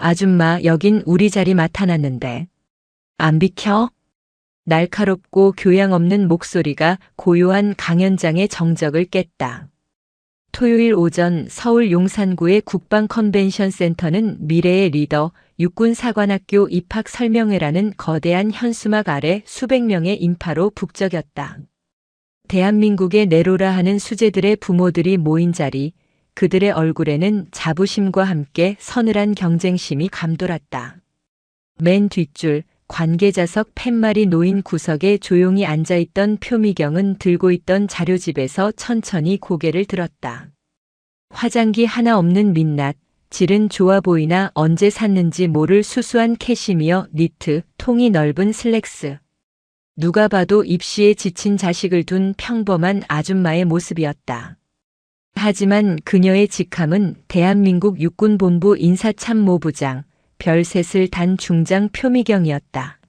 아줌마, 여긴 우리 자리 맡아놨는데. 안 비켜? 날카롭고 교양 없는 목소리가 고요한 강연장의 정적을 깼다. 토요일 오전 서울 용산구의 국방 컨벤션 센터는 미래의 리더 육군사관학교 입학 설명회라는 거대한 현수막 아래 수백 명의 인파로 북적였다. 대한민국의 내로라 하는 수재들의 부모들이 모인 자리, 그들의 얼굴에는 자부심과 함께 서늘한 경쟁심이 감돌았다. 맨 뒷줄, 관계자석 팻말이 놓인 구석에 조용히 앉아있던 표미경은 들고 있던 자료집에서 천천히 고개를 들었다. 화장기 하나 없는 민낯, 질은 좋아 보이나 언제 샀는지 모를 수수한 캐시미어 니트, 통이 넓은 슬랙스. 누가 봐도 입시에 지친 자식을 둔 평범한 아줌마의 모습이었다. 하지만 그녀의 직함은 대한민국 육군본부 인사참모부장, 별셋을 단 중장 표미경이었다.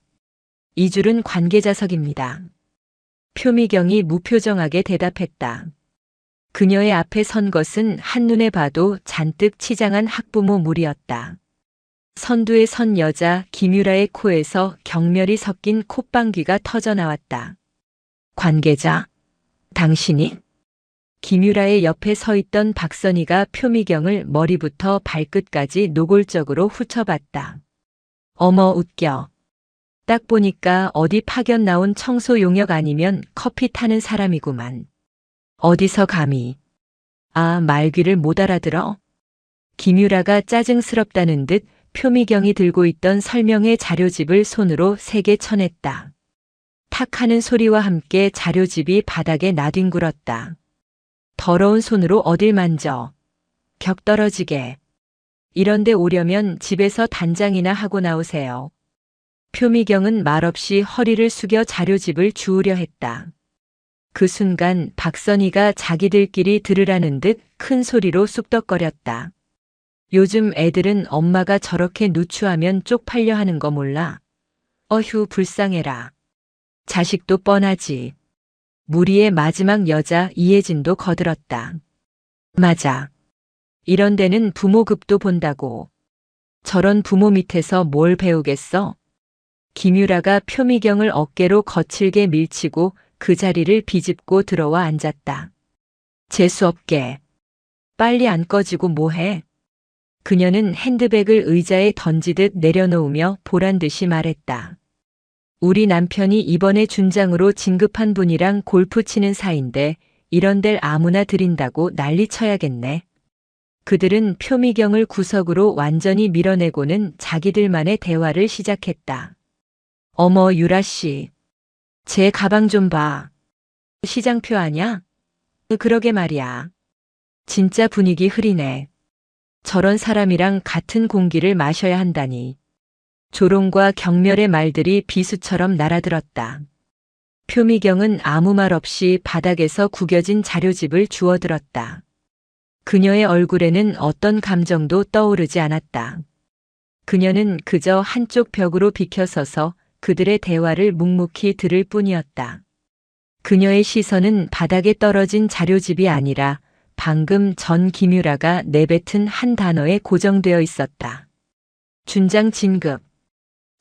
이 줄은 관계자석입니다. 표미경이 무표정하게 대답했다. 그녀의 앞에 선 것은 한눈에 봐도 잔뜩 치장한 학부모 무리였다. 선두에 선 여자 김유라의 코에서 경멸이 섞인 콧방귀가 터져나왔다. 관계자? 당신이? 김유라의 옆에 서 있던 박선희가 표미경을 머리부터 발끝까지 노골적으로 훑어봤다. 어머, 웃겨. 딱 보니까 어디 파견 나온 청소 용역 아니면 커피 타는 사람이구만. 어디서 감히. 아, 말귀를 못 알아들어? 김유라가 짜증스럽다는 듯 표미경이 들고 있던 설명회 자료집을 손으로 세게 쳐냈다. 탁 하는 소리와 함께 자료집이 바닥에 나뒹굴었다. 더러운 손으로 어딜 만져. 격 떨어지게. 이런데 오려면 집에서 단장이나 하고 나오세요. 표미경은 말없이 허리를 숙여 자료집을 주우려 했다. 그 순간 박선희가 자기들끼리 들으라는 듯 큰 소리로 쑥덕거렸다. 요즘 애들은 엄마가 저렇게 누추하면 쪽팔려 하는 거 몰라? 어휴, 불쌍해라. 자식도 뻔하지. 무리의 마지막 여자 이혜진도 거들었다. 맞아. 이런 데는 부모급도 본다고. 저런 부모 밑에서 뭘 배우겠어? 김유라가 표미경을 어깨로 거칠게 밀치고 그 자리를 비집고 들어와 앉았다. 재수없게. 빨리 안 꺼지고 뭐해? 그녀는 핸드백을 의자에 던지듯 내려놓으며 보란듯이 말했다. 우리 남편이 이번에 준장으로 진급한 분이랑 골프 치는 사이인데 이런 데를 아무나 들인다고 난리 쳐야겠네. 그들은 표미경을 구석으로 완전히 밀어내고는 자기들만의 대화를 시작했다. 어머, 유라 씨. 제 가방 좀 봐. 시장표 아냐? 그러게 말이야. 진짜 분위기 흐리네. 저런 사람이랑 같은 공기를 마셔야 한다니. 조롱과 경멸의 말들이 비수처럼 날아들었다. 표미경은 아무 말 없이 바닥에서 구겨진 자료집을 주워들었다. 그녀의 얼굴에는 어떤 감정도 떠오르지 않았다. 그녀는 그저 한쪽 벽으로 비켜서서 그들의 대화를 묵묵히 들을 뿐이었다. 그녀의 시선은 바닥에 떨어진 자료집이 아니라 방금 전 김유라가 내뱉은 한 단어에 고정되어 있었다. 준장 진급.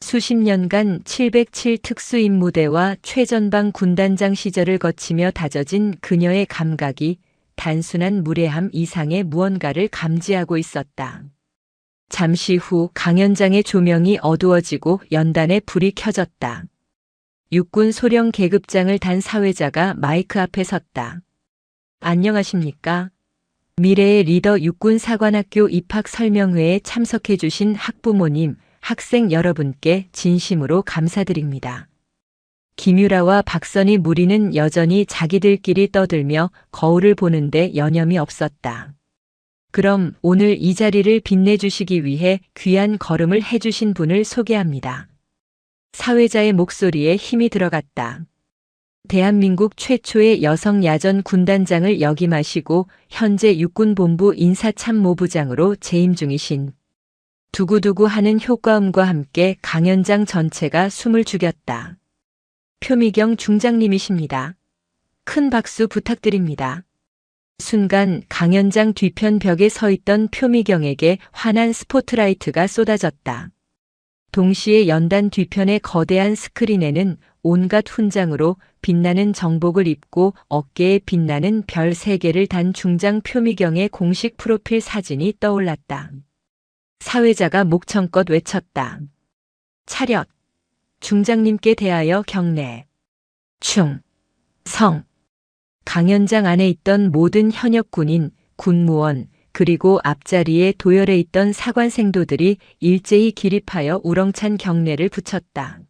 수십 년간 707 특수임무대와 최전방 군단장 시절을 거치며 다져진 그녀의 감각이 단순한 무례함 이상의 무언가를 감지하고 있었다. 잠시 후 강연장의 조명이 어두워지고 연단에 불이 켜졌다. 육군 소령 계급장을 단 사회자가 마이크 앞에 섰다. 안녕하십니까? 미래의 리더 육군사관학교 입학 설명회에 참석해 주신 학부모님, 학생 여러분께 진심으로 감사드립니다. 김유라와 박선희 무리는 여전히 자기들끼리 떠들며 거울을 보는데 여념이 없었다. 그럼 오늘 이 자리를 빛내주시기 위해 귀한 걸음을 해주신 분을 소개합니다. 사회자의 목소리에 힘이 들어갔다. 대한민국 최초의 여성 야전 군단장을 역임하시고 현재 육군본부 인사참모부장으로 재임 중이신 두구두구 하는 효과음과 함께 강연장 전체가 숨을 죽였다. 표미경 중장님이십니다. 큰 박수 부탁드립니다. 순간 강연장 뒤편 벽에 서 있던 표미경에게 환한 스포트라이트가 쏟아졌다. 동시에 연단 뒤편의 거대한 스크린에는 온갖 훈장으로 빛나는 정복을 입고 어깨에 빛나는 별 3개를 단 중장 표미경의 공식 프로필 사진이 떠올랐다. 사회자가 목청껏 외쳤다. 차렷. 중장님께 대하여 경례. 충. 성. 강연장 안에 있던 모든 현역 군인, 군무원, 그리고 앞자리에 도열해 있던 사관생도들이 일제히 기립하여 우렁찬 경례를 붙였다.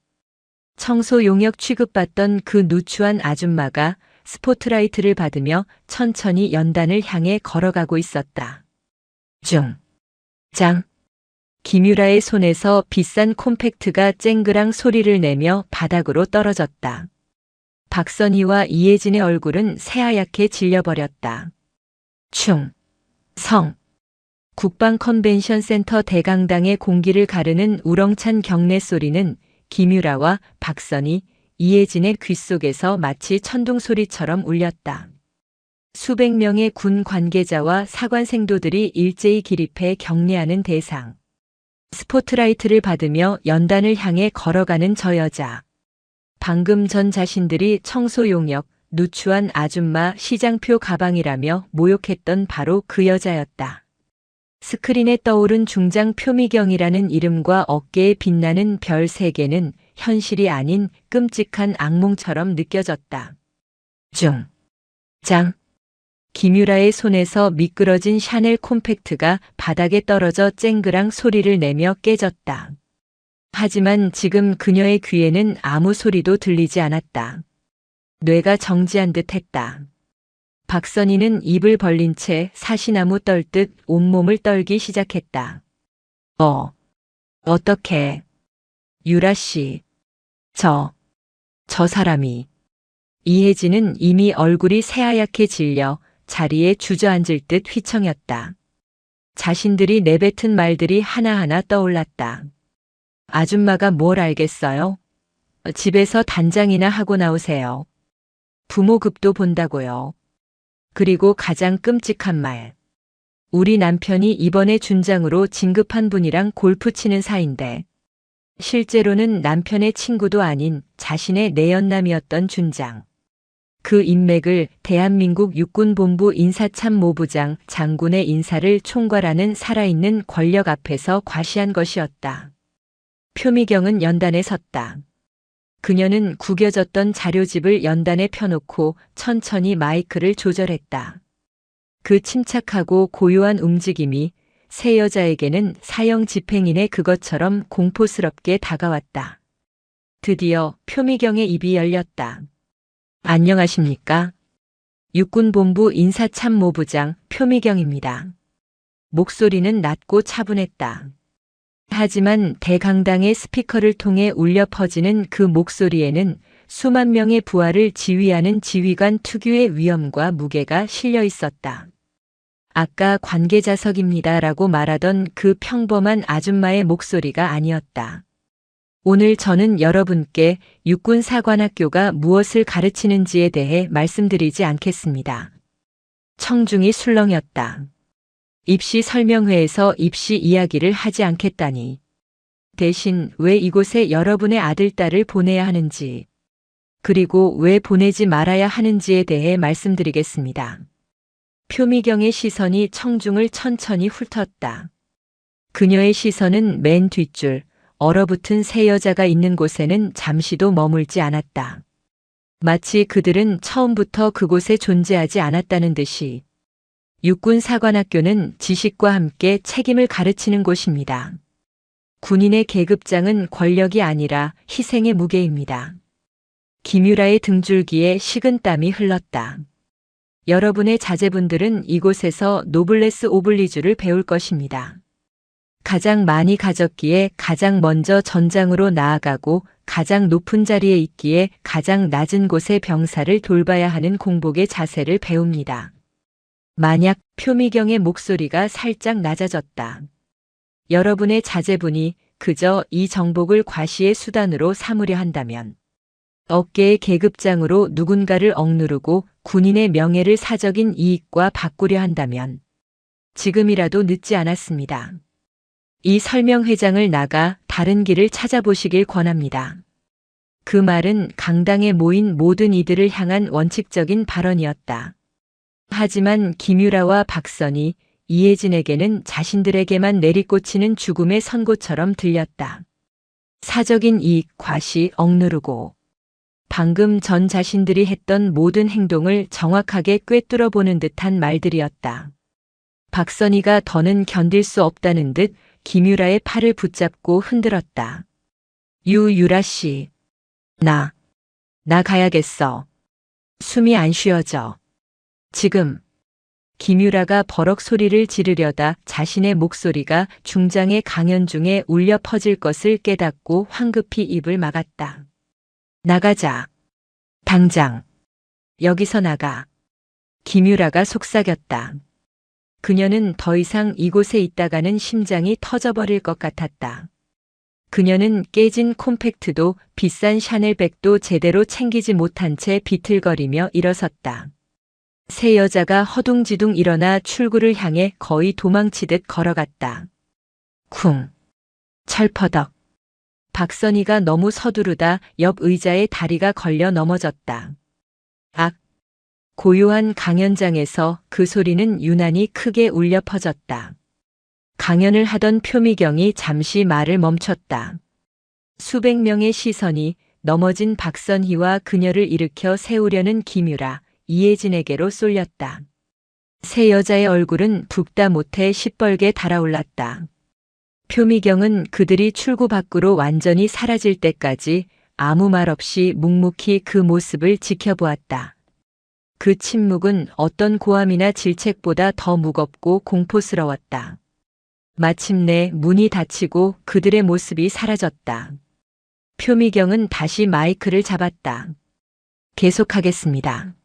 청소 용역 취급받던 그 누추한 아줌마가 스포트라이트를 받으며 천천히 연단을 향해 걸어가고 있었다. 중. 장. 김유라의 손에서 비싼 콤팩트가 쨍그랑 소리를 내며 바닥으로 떨어졌다. 박선희와 이혜진의 얼굴은 새하얗게 질려버렸다. 충. 성. 국방 컨벤션 센터 대강당의 공기를 가르는 우렁찬 경례 소리는 김유라와 박선희, 이혜진의 귓속에서 마치 천둥소리처럼 울렸다. 수백 명의 군 관계자와 사관생도들이 일제히 기립해 경례하는 대상. 스포트라이트를 받으며 연단을 향해 걸어가는 저 여자. 방금 전 자신들이 청소용역, 누추한 아줌마 시장표 가방이라며 모욕했던 바로 그 여자였다. 스크린에 떠오른 중장 표미경이라는 이름과 어깨에 빛나는 별 3개는 현실이 아닌 끔찍한 악몽처럼 느껴졌다. 중. 장. 김유라의 손에서 미끄러진 샤넬 콤팩트가 바닥에 떨어져 쨍그랑 소리를 내며 깨졌다. 하지만 지금 그녀의 귀에는 아무 소리도 들리지 않았다. 뇌가 정지한 듯 했다. 박선희는 입을 벌린 채 사시나무 떨듯 온몸을 떨기 시작했다. 어떻게? 유라 씨. 저 사람이. 이혜진은 이미 얼굴이 새하얗게 질려 자리에 주저앉을 듯 휘청였다. 자신들이 내뱉은 말들이 하나하나 떠올랐다. 아줌마가 뭘 알겠어요? 집에서 단장이나 하고 나오세요. 부모급도 본다고요. 그리고 가장 끔찍한 말. 우리 남편이 이번에 준장으로 진급한 분이랑 골프 치는 사이인데 실제로는 남편의 친구도 아닌 자신의 내연남이었던 준장. 그 인맥을 대한민국 육군본부 인사참모부장 장군의 인사를 총괄하는 살아있는 권력 앞에서 과시한 것이었다. 표미경은 연단에 섰다. 그녀는 구겨졌던 자료집을 연단에 펴놓고 천천히 마이크를 조절했다. 그 침착하고 고요한 움직임이 새 여자에게는 사형 집행인의 그것처럼 공포스럽게 다가왔다. 드디어 표미경의 입이 열렸다. 안녕하십니까? 육군본부 인사참모부장 표미경입니다. 목소리는 낮고 차분했다. 하지만 대강당의 스피커를 통해 울려 퍼지는 그 목소리에는 수만 명의 부하를 지휘하는 지휘관 특유의 위엄과 무게가 실려 있었다. 아까 관계자석입니다라고 말하던 그 평범한 아줌마의 목소리가 아니었다. 오늘 저는 여러분께 육군사관학교가 무엇을 가르치는지에 대해 말씀드리지 않겠습니다. 청중이 술렁였다. 입시 설명회에서 입시 이야기를 하지 않겠다니. 대신 왜 이곳에 여러분의 아들, 딸을 보내야 하는지, 그리고 왜 보내지 말아야 하는지에 대해 말씀드리겠습니다. 표미경의 시선이 청중을 천천히 훑었다. 그녀의 시선은 맨 뒷줄, 얼어붙은 새 여자가 있는 곳에는 잠시도 머물지 않았다. 마치 그들은 처음부터 그곳에 존재하지 않았다는 듯이. 육군사관학교는 지식과 함께 책임을 가르치는 곳입니다. 군인의 계급장은 권력이 아니라 희생의 무게입니다. 김유라의 등줄기에 식은땀이 흘렀다. 여러분의 자제분들은 이곳에서 노블레스 오블리주를 배울 것입니다. 가장 많이 가졌기에 가장 먼저 전장으로 나아가고 가장 높은 자리에 있기에 가장 낮은 곳의 병사를 돌봐야 하는 공복의 자세를 배웁니다. 만약 표미경의 목소리가 살짝 낮아졌다. 여러분의 자제분이 그저 이 정복을 과시의 수단으로 삼으려 한다면 어깨의 계급장으로 누군가를 억누르고 군인의 명예를 사적인 이익과 바꾸려 한다면 지금이라도 늦지 않았습니다. 이 설명회장을 나가 다른 길을 찾아보시길 권합니다. 그 말은 강당에 모인 모든 이들을 향한 원칙적인 발언이었다. 하지만 김유라와 박선희, 이혜진에게는 자신들에게만 내리꽂히는 죽음의 선고처럼 들렸다. 사적인 이익, 과시, 억누르고 방금 전 자신들이 했던 모든 행동을 정확하게 꿰뚫어 보는 듯한 말들이었다. 박선희가 더는 견딜 수 없다는 듯 김유라의 팔을 붙잡고 흔들었다. 유라 씨. 나 가야겠어. 숨이 안 쉬어져. 지금. 김유라가 버럭 소리를 지르려다 자신의 목소리가 중장의 강연 중에 울려 퍼질 것을 깨닫고 황급히 입을 막았다. 나가자. 당장. 여기서 나가. 김유라가 속삭였다. 그녀는 더 이상 이곳에 있다가는 심장이 터져버릴 것 같았다. 그녀는 깨진 콤팩트도 비싼 샤넬백도 제대로 챙기지 못한 채 비틀거리며 일어섰다. 세 여자가 허둥지둥 일어나 출구를 향해 거의 도망치듯 걸어갔다. 쿵. 철퍼덕. 박선희가 너무 서두르다 옆 의자에 다리가 걸려 넘어졌다. 악. 고요한 강연장에서 그 소리는 유난히 크게 울려 퍼졌다. 강연을 하던 표미경이 잠시 말을 멈췄다. 수백 명의 시선이 넘어진 박선희와 그녀를 일으켜 세우려는 김유라, 이혜진에게로 쏠렸다. 세 여자의 얼굴은 붓다 못해 시뻘게 달아올랐다. 표미경은 그들이 출구 밖으로 완전히 사라질 때까지 아무 말 없이 묵묵히 그 모습을 지켜보았다. 그 침묵은 어떤 고함이나 질책보다 더 무겁고 공포스러웠다. 마침내 문이 닫히고 그들의 모습이 사라졌다. 표미경은 다시 마이크를 잡았다. 계속하겠습니다.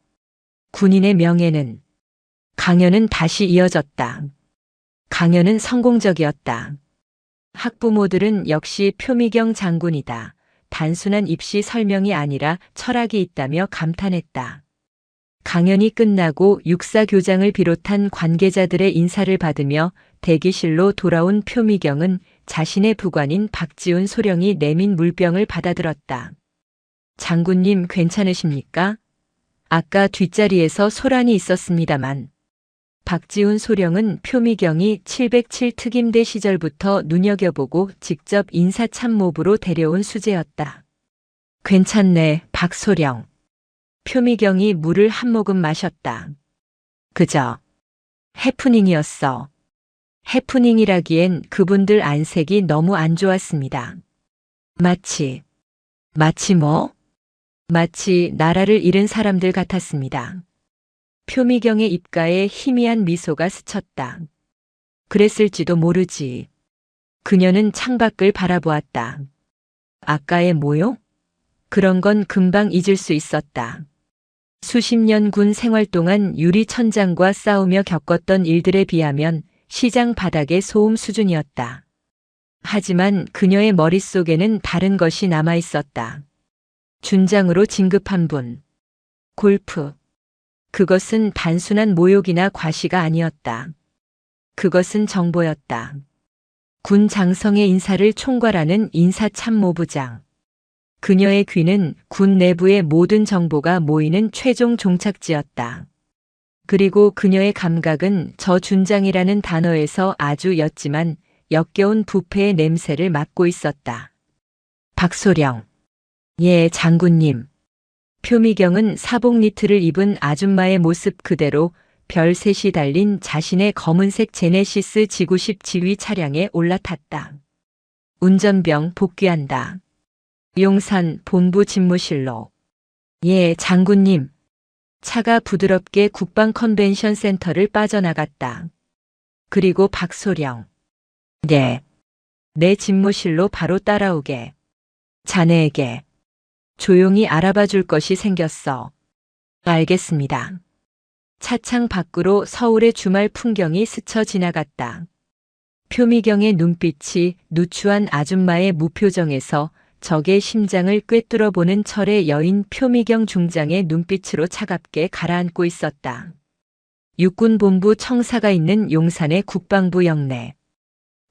군인의 명예는. 강연은 다시 이어졌다. 강연은 성공적이었다. 학부모들은 역시 표미경 장군이다. 단순한 입시 설명이 아니라 철학이 있다며 감탄했다. 강연이 끝나고 육사교장을 비롯한 관계자들의 인사를 받으며 대기실로 돌아온 표미경은 자신의 부관인 박지훈 소령이 내민 물병을 받아들었다. 장군님 괜찮으십니까? 아까 뒷자리에서 소란이 있었습니다만. 박지훈 소령은 표미경이 707 특임대 시절부터 눈여겨보고 직접 인사참모부로 데려온 수재였다. 괜찮네, 박소령. 표미경이 물을 한 모금 마셨다. 그저 해프닝이었어. 해프닝이라기엔 그분들 안색이 너무 안 좋았습니다. 마치 뭐? 마치 나라를 잃은 사람들 같았습니다. 표미경의 입가에 희미한 미소가 스쳤다. 그랬을지도 모르지. 그녀는 창밖을 바라보았다. 아까의 모욕? 그런 건 금방 잊을 수 있었다. 수십 년 군 생활 동안 유리천장과 싸우며 겪었던 일들에 비하면 시장 바닥의 소음 수준이었다. 하지만 그녀의 머릿속에는 다른 것이 남아 있었다. 준장으로 진급한 분. 골프. 그것은 단순한 모욕이나 과시가 아니었다. 그것은 정보였다. 군 장성의 인사를 총괄하는 인사참모부장. 그녀의 귀는 군 내부의 모든 정보가 모이는 최종 종착지였다. 그리고 그녀의 감각은 저 준장이라는 단어에서 아주 옅지만 역겨운 부패의 냄새를 맡고 있었다. 박소령. 예, 장군님. 표미경은 사복 니트를 입은 아줌마의 모습 그대로 별셋이 달린 자신의 검은색 제네시스 G90 지휘 차량에 올라탔다. 운전병 복귀한다. 용산 본부 집무실로. 예, 장군님. 차가 부드럽게 국방 컨벤션 센터를 빠져나갔다. 그리고 박소령. 네. 내 집무실로 바로 따라오게. 자네에게 조용히 알아봐 줄 것이 생겼어. 알겠습니다. 차창 밖으로 서울의 주말 풍경이 스쳐 지나갔다. 표미경의 눈빛이 누추한 아줌마의 무표정에서 적의 심장을 꿰뚫어 보는 철의 여인 표미경 중장의 눈빛으로 차갑게 가라앉고 있었다. 육군본부 청사가 있는 용산의 국방부 영내.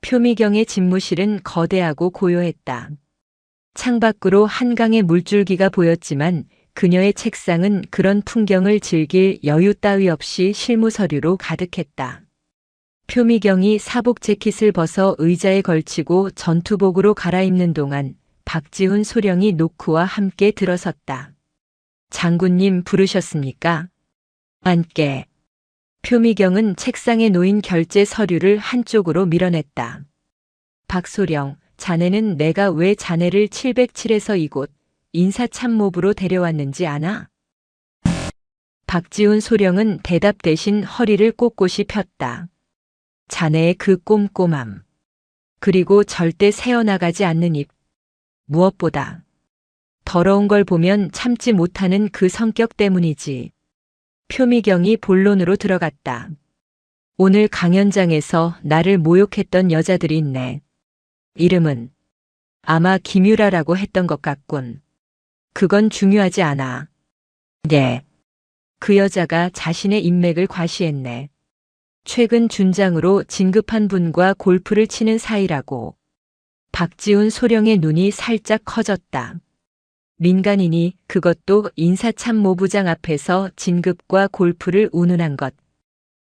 표미경의 집무실은 거대하고 고요했다. 창밖으로 한강의 물줄기가 보였지만 그녀의 책상은 그런 풍경을 즐길 여유 따위 없이 실무 서류로 가득했다. 표미경이 사복 재킷을 벗어 의자에 걸치고 전투복으로 갈아입는 동안 박지훈 소령이 노크와 함께 들어섰다. 장군님 부르셨습니까? 앉게. 표미경은 책상에 놓인 결제 서류를 한쪽으로 밀어냈다. 박소령, 자네는 내가 왜 자네를 707에서 이곳 인사참모부로 데려왔는지 아나? 박지훈 소령은 대답 대신 허리를 꼿꼿이 폈다. 자네의 그 꼼꼼함. 그리고 절대 새어나가지 않는 입. 무엇보다 더러운 걸 보면 참지 못하는 그 성격 때문이지. 표미경이 본론으로 들어갔다. 오늘 강연장에서 나를 모욕했던 여자들이 있네. 이름은 아마 김유라라고 했던 것 같군. 그건 중요하지 않아. 네. 그 여자가 자신의 인맥을 과시했네. 최근 준장으로 진급한 분과 골프를 치는 사이라고. 박지훈 소령의 눈이 살짝 커졌다. 민간인이 그것도 인사참모부장 앞에서 진급과 골프를 운운한 것.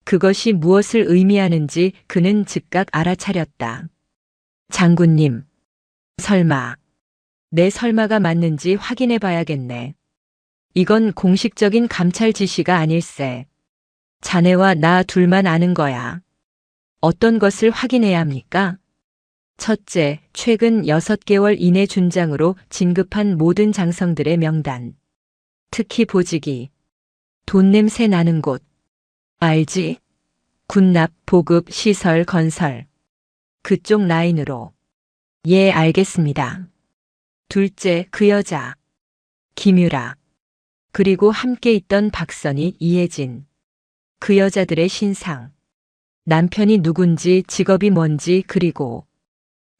그것이 무엇을 의미하는지 그는 즉각 알아차렸다. 장군님. 설마. 내 설마가 맞는지 확인해 봐야겠네. 이건 공식적인 감찰 지시가 아닐세. 자네와 나 둘만 아는 거야. 어떤 것을 확인해야 합니까? 첫째, 최근 6개월 이내 준장으로 진급한 모든 장성들의 명단. 특히 보직이. 돈 냄새 나는 곳. 알지? 군납, 보급, 시설, 건설. 그쪽 라인으로. 예, 알겠습니다. 둘째, 그 여자. 김유라. 그리고 함께 있던 박선희, 이혜진. 그 여자들의 신상. 남편이 누군지, 직업이 뭔지, 그리고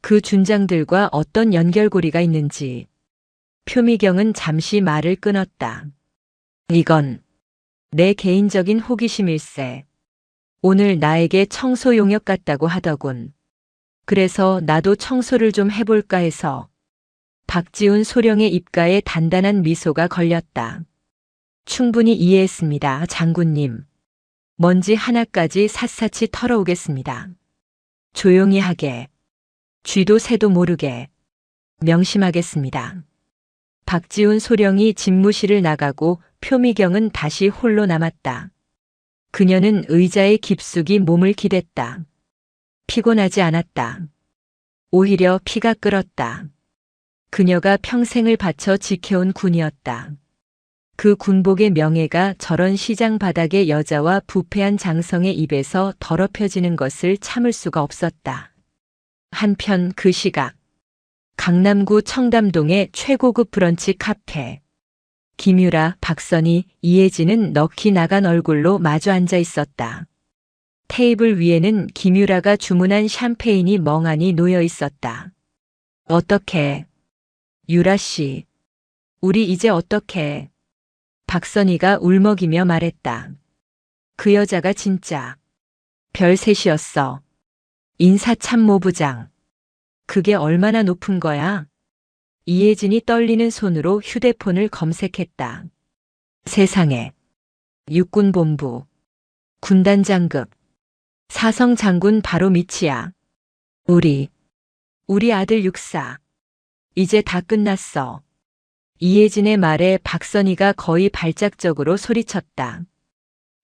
그 준장들과 어떤 연결고리가 있는지. 표미경은 잠시 말을 끊었다. 이건 내 개인적인 호기심일세. 오늘 나에게 청소 용역 같다고 하더군. 그래서 나도 청소를 좀 해볼까 해서. 박지훈 소령의 입가에 단단한 미소가 걸렸다. 충분히 이해했습니다, 장군님. 먼지 하나까지 샅샅이 털어오겠습니다. 조용히 하게. 쥐도 새도 모르게. 명심하겠습니다. 박지훈 소령이 집무실을 나가고 표미경은 다시 홀로 남았다. 그녀는 의자에 깊숙이 몸을 기댔다. 피곤하지 않았다. 오히려 피가 끓었다. 그녀가 평생을 바쳐 지켜온 군이었다. 그 군복의 명예가 저런 시장 바닥의 여자와 부패한 장성의 입에서 더럽혀지는 것을 참을 수가 없었다. 한편 그 시각, 강남구 청담동의 최고급 브런치 카페. 김유라, 박선희, 이혜진은 넋이 나간 얼굴로 마주 앉아 있었다. 테이블 위에는 김유라가 주문한 샴페인이 멍하니 놓여 있었다. 어떡해. 유라 씨. 우리 이제 어떡해. 박선희가 울먹이며 말했다. 그 여자가 진짜 별셋이었어. 인사참모부장. 그게 얼마나 높은 거야? 이혜진이 떨리는 손으로 휴대폰을 검색했다. 세상에. 육군본부. 군단장급. 사성장군 바로 밑이야. 우리 아들 육사. 이제 다 끝났어. 이혜진의 말에 박선희가 거의 발작적으로 소리쳤다.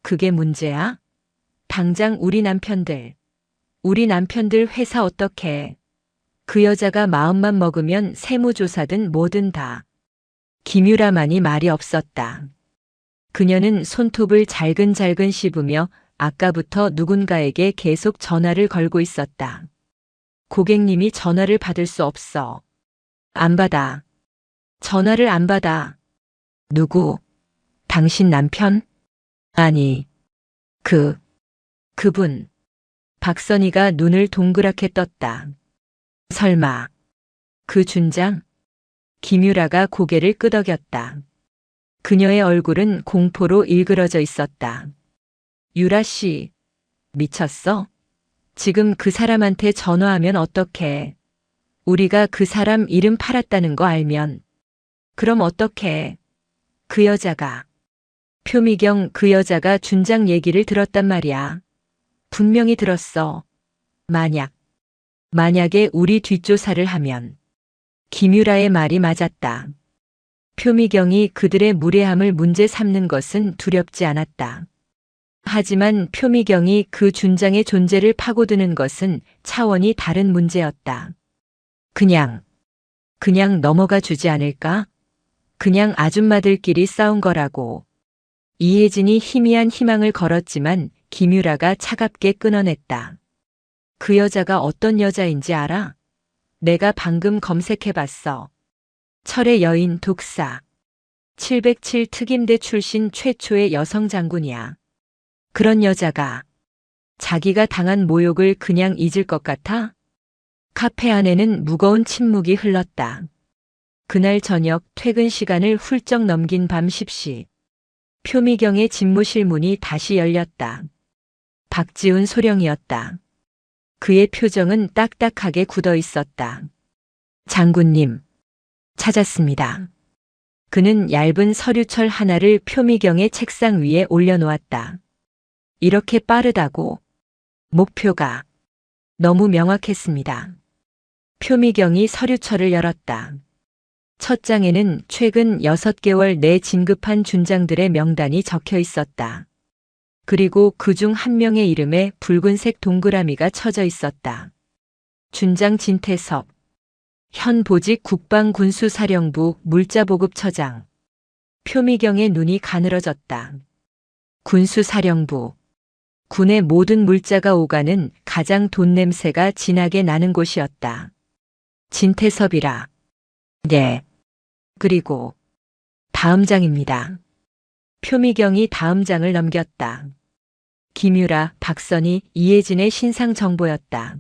그게 문제야? 당장 우리 남편들 회사 어떡해. 그 여자가 마음만 먹으면 세무조사든 뭐든 다. 김유라만이 말이 없었다. 그녀는 손톱을 잘근잘근 씹으며 아까부터 누군가에게 계속 전화를 걸고 있었다. 고객님이 전화를 받을 수 없어. 안 받아. 전화를 안 받아. 누구? 당신 남편? 아니, 그분. 박선희가 눈을 동그랗게 떴다. 설마, 그 준장? 김유라가 고개를 끄덕였다. 그녀의 얼굴은 공포로 일그러져 있었다. 유라 씨, 미쳤어? 지금 그 사람한테 전화하면 어떡해? 우리가 그 사람 이름 팔았다는 거 알면. 그럼 어떡해? 그 여자가. 표미경 그 여자가 준장 얘기를 들었단 말이야. 분명히 들었어. 만약에 우리 뒷조사를 하면. 김유라의 말이 맞았다. 표미경이 그들의 무례함을 문제 삼는 것은 두렵지 않았다. 하지만 표미경이 그 준장의 존재를 파고드는 것은 차원이 다른 문제였다. 그냥 넘어가 주지 않을까? 그냥 아줌마들끼리 싸운 거라고. 이혜진이 희미한 희망을 걸었지만 김유라가 차갑게 끊어냈다. 그 여자가 어떤 여자인지 알아? 내가 방금 검색해봤어. 철의 여인 독사. 707 특임대 출신 최초의 여성 장군이야. 그런 여자가 자기가 당한 모욕을 그냥 잊을 것 같아? 카페 안에는 무거운 침묵이 흘렀다. 그날 저녁 퇴근 시간을 훌쩍 넘긴 밤 10시. 표미경의 집무실 문이 다시 열렸다. 박지훈 소령이었다. 그의 표정은 딱딱하게 굳어 있었다. 장군님, 찾았습니다. 그는 얇은 서류철 하나를 표미경의 책상 위에 올려놓았다. 이렇게 빠르다고? 목표가 너무 명확했습니다. 표미경이 서류철을 열었다. 첫 장에는 최근 6개월 내 진급한 준장들의 명단이 적혀 있었다. 그리고 그중 한 명의 이름에 붉은색 동그라미가 쳐져 있었다. 준장 진태섭, 현 보직 국방군수사령부 물자보급처장. 표미경의 눈이 가늘어졌다. 군수사령부. 군의 모든 물자가 오가는 가장 돈 냄새가 진하게 나는 곳이었다. 진태섭이라. 네. 그리고 다음 장입니다. 표미경이 다음 장을 넘겼다. 김유라, 박선희, 이혜진의 신상 정보였다.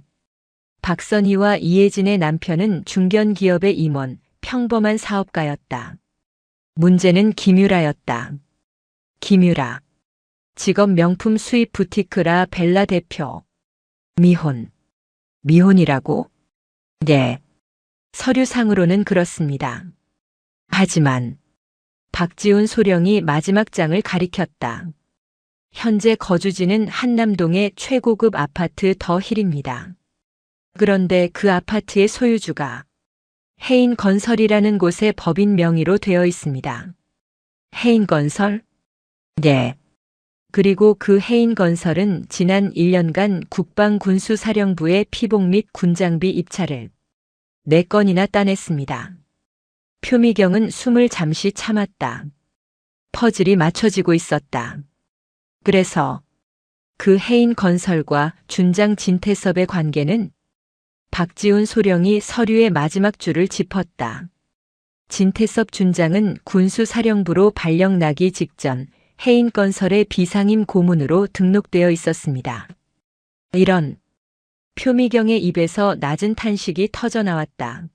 박선희와 이혜진의 남편은 중견기업의 임원, 평범한 사업가였다. 문제는 김유라였다. 김유라. 직업 명품 수입 부티크라 벨라 대표. 미혼이라고? 네. 서류상으로는 그렇습니다. 하지만 박지훈 소령이 마지막 장을 가리켰다. 현재 거주지는 한남동의 최고급 아파트 더 힐입니다. 그런데 그 아파트의 소유주가 해인건설이라는 곳의 법인 명의로 되어 있습니다. 해인건설? 네. 그리고 그 해인건설은 지난 1년간 국방군수사령부의 피복 및 군장비 입찰을 4건이나 따냈습니다. 표미경은 숨을 잠시 참았다. 퍼즐이 맞춰지고 있었다. 그래서 그 해인건설과 준장 진태섭의 관계는? 박지훈 소령이 서류의 마지막 줄을 짚었다. 진태섭 준장은 군수사령부로 발령 나기 직전 해인건설의 비상임 고문으로 등록되어 있었습니다. 이런. 표미경의 입에서 낮은 탄식이 터져나왔다.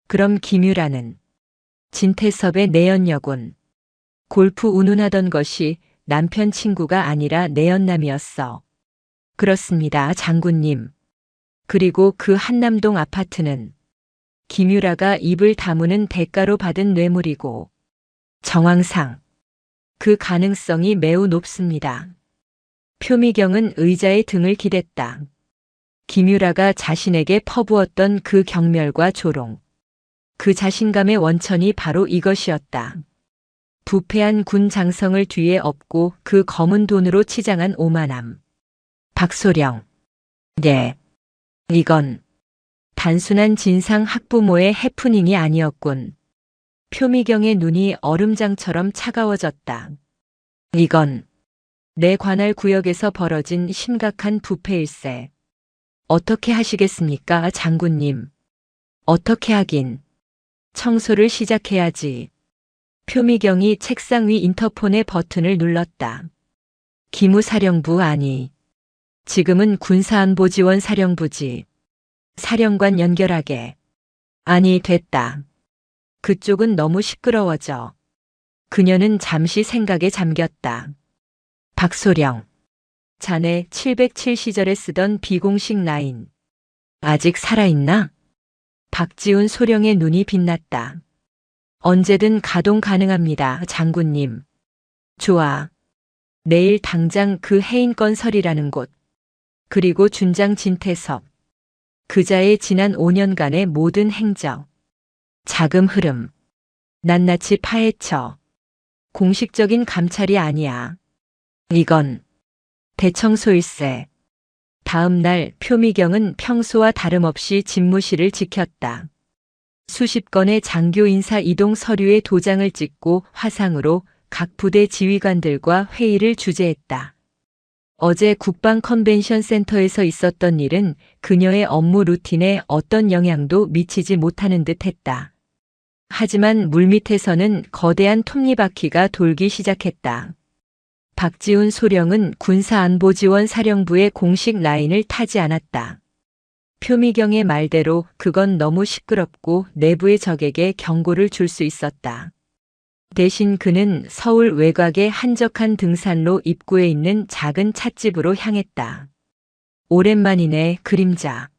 그럼 김유라는? 진태섭의 내연녀군. 골프 운운하던 것이 남편 친구가 아니라 내연남이었어. 그렇습니다, 장군님. 그리고 그 한남동 아파트는 김유라가 입을 다무는 대가로 받은 뇌물이고 정황상 그 가능성이 매우 높습니다. 표미경은 의자에 등을 기댔다. 김유라가 자신에게 퍼부었던 그 경멸과 조롱, 그 자신감의 원천이 바로 이것이었다. 부패한 군 장성을 뒤에 업고 그 검은 돈으로 치장한 오만함. 박소령. 네. 이건 단순한 진상 학부모의 해프닝이 아니었군. 표미경의 눈이 얼음장처럼 차가워졌다. 이건 내 관할 구역에서 벌어진 심각한 부패일세. 어떻게 하시겠습니까, 장군님? 어떻게 하긴. 청소를 시작해야지. 표미경이 책상 위 인터폰의 버튼을 눌렀다. 기무사령부 아니. 지금은 군사안보지원사령부지. 사령관 연결하게. 아니, 됐다. 그쪽은 너무 시끄러워져. 그녀는 잠시 생각에 잠겼다. 박소령. 자네 707 시절에 쓰던 비공식 라인. 아직 살아있나? 박지훈 소령의 눈이 빛났다. 언제든 가동 가능합니다, 장군님. 좋아. 내일 당장 그 해인건설이라는 곳. 그리고 준장 진태섭. 그자의 지난 5년간의 모든 행적. 자금 흐름. 낱낱이 파헤쳐. 공식적인 감찰이 아니야. 이건 대청소일세. 다음 날 표미경은 평소와 다름없이 집무실을 지켰다. 수십 건의 장교 인사 이동 서류에 도장을 찍고 화상으로 각 부대 지휘관들과 회의를 주재했다. 어제 국방 컨벤션 센터에서 있었던 일은 그녀의 업무 루틴에 어떤 영향도 미치지 못하는 듯 했다. 하지만 물밑에서는 거대한 톱니바퀴가 돌기 시작했다. 박지훈 소령은 군사안보지원사령부의 공식 라인을 타지 않았다. 표미경의 말대로 그건 너무 시끄럽고 내부의 적에게 경고를 줄 수 있었다. 대신 그는 서울 외곽의 한적한 등산로 입구에 있는 작은 찻집으로 향했다. 오랜만이네, 그림자.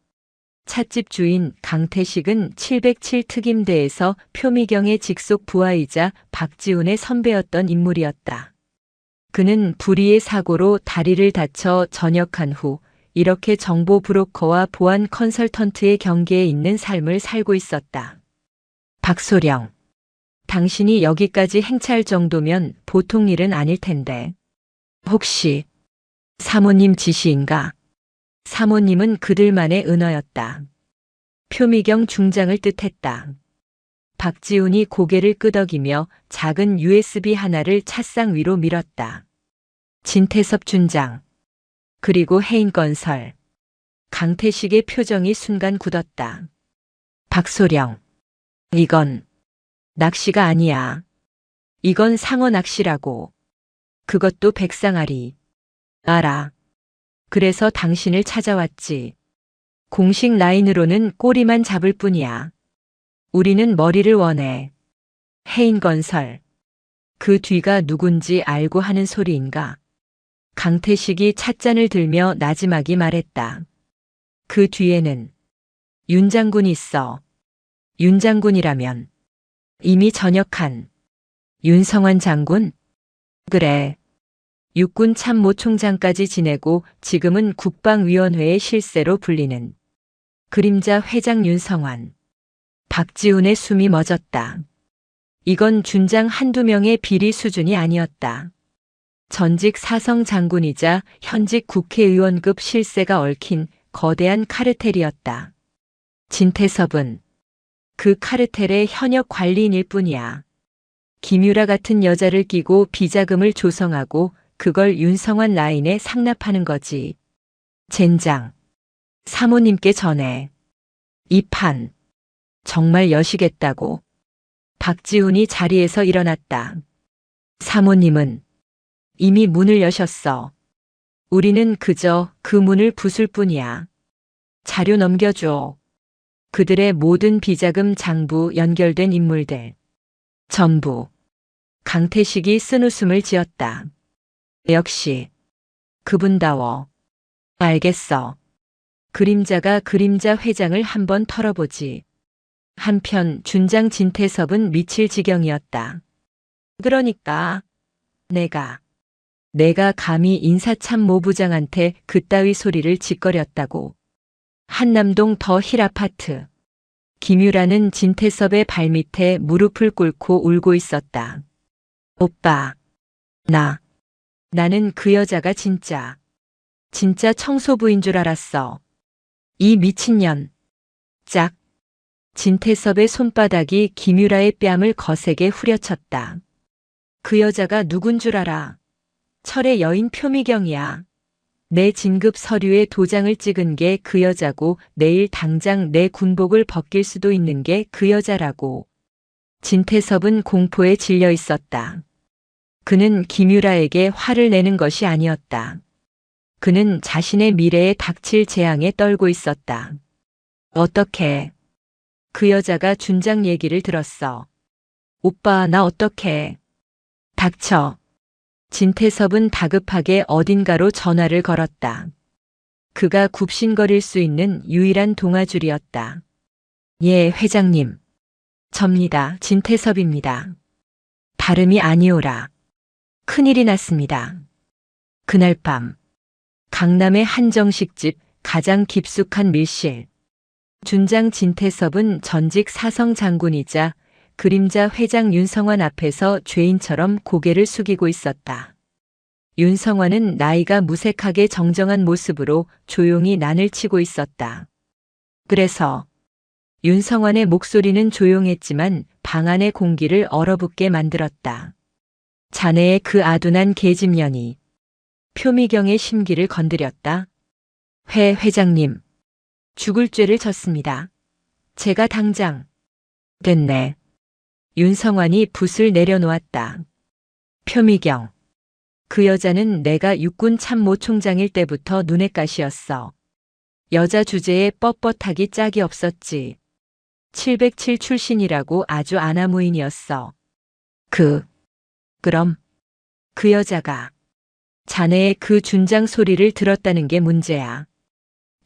찻집 주인 강태식은 707 특임대에서 표미경의 직속 부하이자 박지훈의 선배였던 인물이었다. 그는 불의의 사고로 다리를 다쳐 전역한 후 이렇게 정보 브로커와 보안 컨설턴트의 경계에 있는 삶을 살고 있었다. 박소령. 당신이 여기까지 행차할 정도면 보통 일은 아닐 텐데. 혹시 사모님 지시인가? 사모님은 그들만의 은어였다. 표미경 중장을 뜻했다. 박지훈이 고개를 끄덕이며 작은 USB 하나를 찻상 위로 밀었다. 진태섭 준장. 그리고 해인건설. 강태식의 표정이 순간 굳었다. 박소령. 이건 낚시가 아니야. 이건 상어 낚시라고. 그것도 백상아리. 알아. 그래서 당신을 찾아왔지. 공식 라인으로는 꼬리만 잡을 뿐이야. 우리는 머리를 원해. 해인건설. 그 뒤가 누군지 알고 하는 소리인가? 강태식이 찻잔을 들며 나지막이 말했다. 그 뒤에는 윤 장군이 있어. 윤 장군이라면 이미 전역한 윤성환 장군? 그래. 육군 참모총장까지 지내고 지금은 국방위원회의 실세로 불리는 그림자 회장 윤성환. 박지훈의 숨이 멎었다. 이건 준장 한두 명의 비리 수준이 아니었다. 전직 사성 장군이자 현직 국회의원급 실세가 얽힌 거대한 카르텔이었다. 진태섭은 그 카르텔의 현역 관리인일 뿐이야. 김유라 같은 여자를 끼고 비자금을 조성하고 그걸 윤성환 라인에 상납하는 거지. 젠장. 사모님께 전해. 이 판 정말 여시겠다고. 박지훈이 자리에서 일어났다. 사모님은 이미 문을 여셨어. 우리는 그저 그 문을 부술 뿐이야. 자료 넘겨줘. 그들의 모든 비자금 장부 연결된 인물들. 전부. 강태식이 쓴웃음을 지었다. 역시 그분다워. 알겠어. 그림자가 그림자 회장을 한번 털어보지. 한편 준장 진태섭은 미칠 지경이었다. 그러니까 내가 감히 인사참모부장한테 그따위 소리를 짓거렸다고. 한남동 더 힐 아파트. 김유라는 진태섭의 발밑에 무릎을 꿇고 울고 있었다. 오빠, 나는 그 여자가 진짜 청소부인 줄 알았어. 이 미친년. 짝. 진태섭의 손바닥이 김유라의 뺨을 거세게 후려쳤다. 그 여자가 누군 줄 알아? 철의 여인 표미경이야. 내 진급 서류에 도장을 찍은 게 그 여자고 내일 당장 내 군복을 벗길 수도 있는 게 그 여자라고. 진태섭은 공포에 질려 있었다. 그는 김유라에게 화를 내는 것이 아니었다. 그는 자신의 미래에 닥칠 재앙에 떨고 있었다. 어떻게? 그 여자가 준장 얘기를 들었어. 오빠, 나 어떡해. 닥쳐. 진태섭은 다급하게 어딘가로 전화를 걸었다. 그가 굽신거릴 수 있는 유일한 동아줄이었다. 예, 회장님. 접니다. 진태섭입니다. 다름이 아니오라. 큰일이 났습니다. 그날 밤, 강남의 한정식집 가장 깊숙한 밀실. 준장 진태섭은 전직 사성 장군이자 그림자 회장 윤성환 앞에서 죄인처럼 고개를 숙이고 있었다. 윤성환은 나이가 무색하게 정정한 모습으로 조용히 난을 치고 있었다. 그래서 윤성환의 목소리는 조용했지만 방 안의 공기를 얼어붙게 만들었다. 자네의 그 아둔한 계집년이 표미경의 심기를 건드렸다. 회장님, 죽을 죄를 졌습니다. 제가 당장. 됐네. 윤성환이 붓을 내려놓았다. 표미경. 그 여자는 내가 육군 참모총장일 때부터 눈엣 가시였어. 여자 주제에 뻣뻣하기 짝이 없었지. 707 출신이라고 아주 아나무인이었어. 그럼 그 여자가 자네의 그 준장 소리를 들었다는 게 문제야.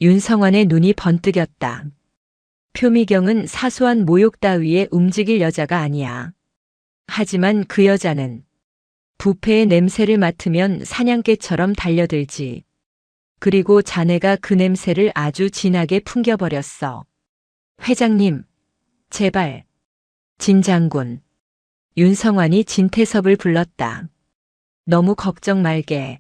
윤성환의 눈이 번뜩였다. 표미경은 사소한 모욕 따위에 움직일 여자가 아니야. 하지만 그 여자는 부패의 냄새를 맡으면 사냥개처럼 달려들지. 그리고 자네가 그 냄새를 아주 진하게 풍겨버렸어. 회장님, 제발. 진 장군. 윤성환이 진태섭을 불렀다. 너무 걱정 말게.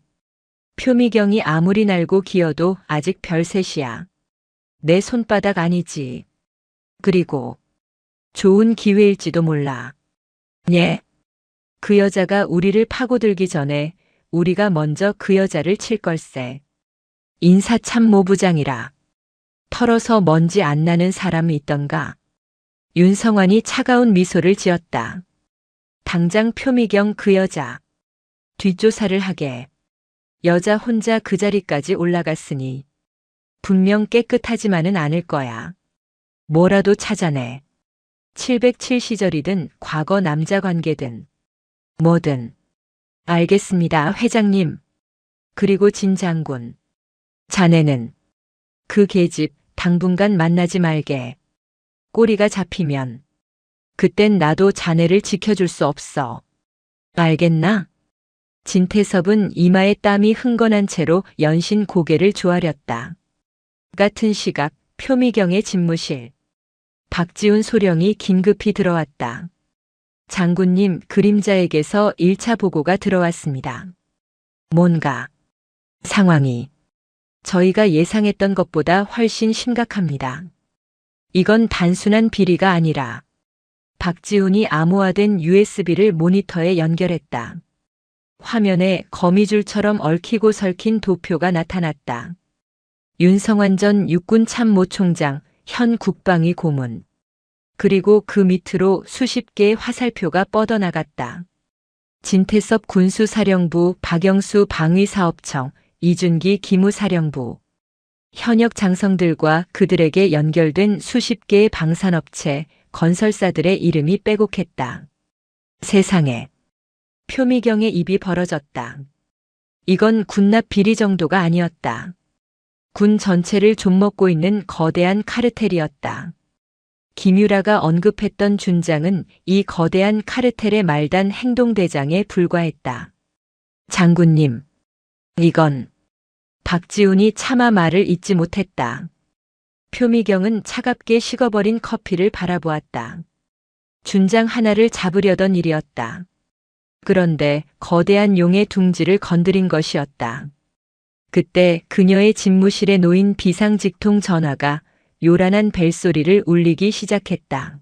표미경이 아무리 날고 기어도 아직 별셋이야. 내 손바닥 아니지. 그리고 좋은 기회일지도 몰라. 예. 그 여자가 우리를 파고들기 전에 우리가 먼저 그 여자를 칠 걸세. 인사참모부장이라. 털어서 먼지 안 나는 사람이 있던가. 윤성환이 차가운 미소를 지었다. 당장 표미경 그 여자. 뒷조사를 하게. 여자 혼자 그 자리까지 올라갔으니 분명 깨끗하지만은 않을 거야. 뭐라도 찾아내. 707 시절이든 과거 남자 관계든 뭐든. 알겠습니다, 회장님. 그리고 진 장군. 자네는 그 계집 당분간 만나지 말게. 꼬리가 잡히면 그땐 나도 자네를 지켜줄 수 없어. 알겠나? 진태섭은 이마에 땀이 흥건한 채로 연신 고개를 조아렸다. 같은 시각 표미경의 집무실. 박지훈 소령이 긴급히 들어왔다. 장군님, 그림자에게서 1차 보고가 들어왔습니다. 뭔가 상황이 저희가 예상했던 것보다 훨씬 심각합니다. 이건 단순한 비리가 아니라 박지훈이 암호화된 USB를 모니터에 연결했다. 화면에 거미줄처럼 얽히고 설킨 도표가 나타났다. 윤성환 전 육군 참모총장, 현 국방위 고문. 그리고 그 밑으로 수십 개의 화살표가 뻗어나갔다. 진태섭 군수사령부, 박영수 방위사업청, 이준기 기무사령부. 현역 장성들과 그들에게 연결된 수십 개의 방산업체, 건설사들의 이름이 빼곡했다. 세상에. 표미경의 입이 벌어졌다. 이건 군납 비리 정도가 아니었다. 군 전체를 좀먹고 있는 거대한 카르텔이었다. 김유라가 언급했던 준장은 이 거대한 카르텔의 말단 행동대장에 불과했다. 장군님, 이건. 박지훈이 차마 말을 잇지 못했다. 표미경은 차갑게 식어버린 커피를 바라보았다. 준장 하나를 잡으려던 일이었다. 그런데 거대한 용의 둥지를 건드린 것이었다. 그때 그녀의 집무실에 놓인 비상직통 전화가 요란한 벨소리를 울리기 시작했다.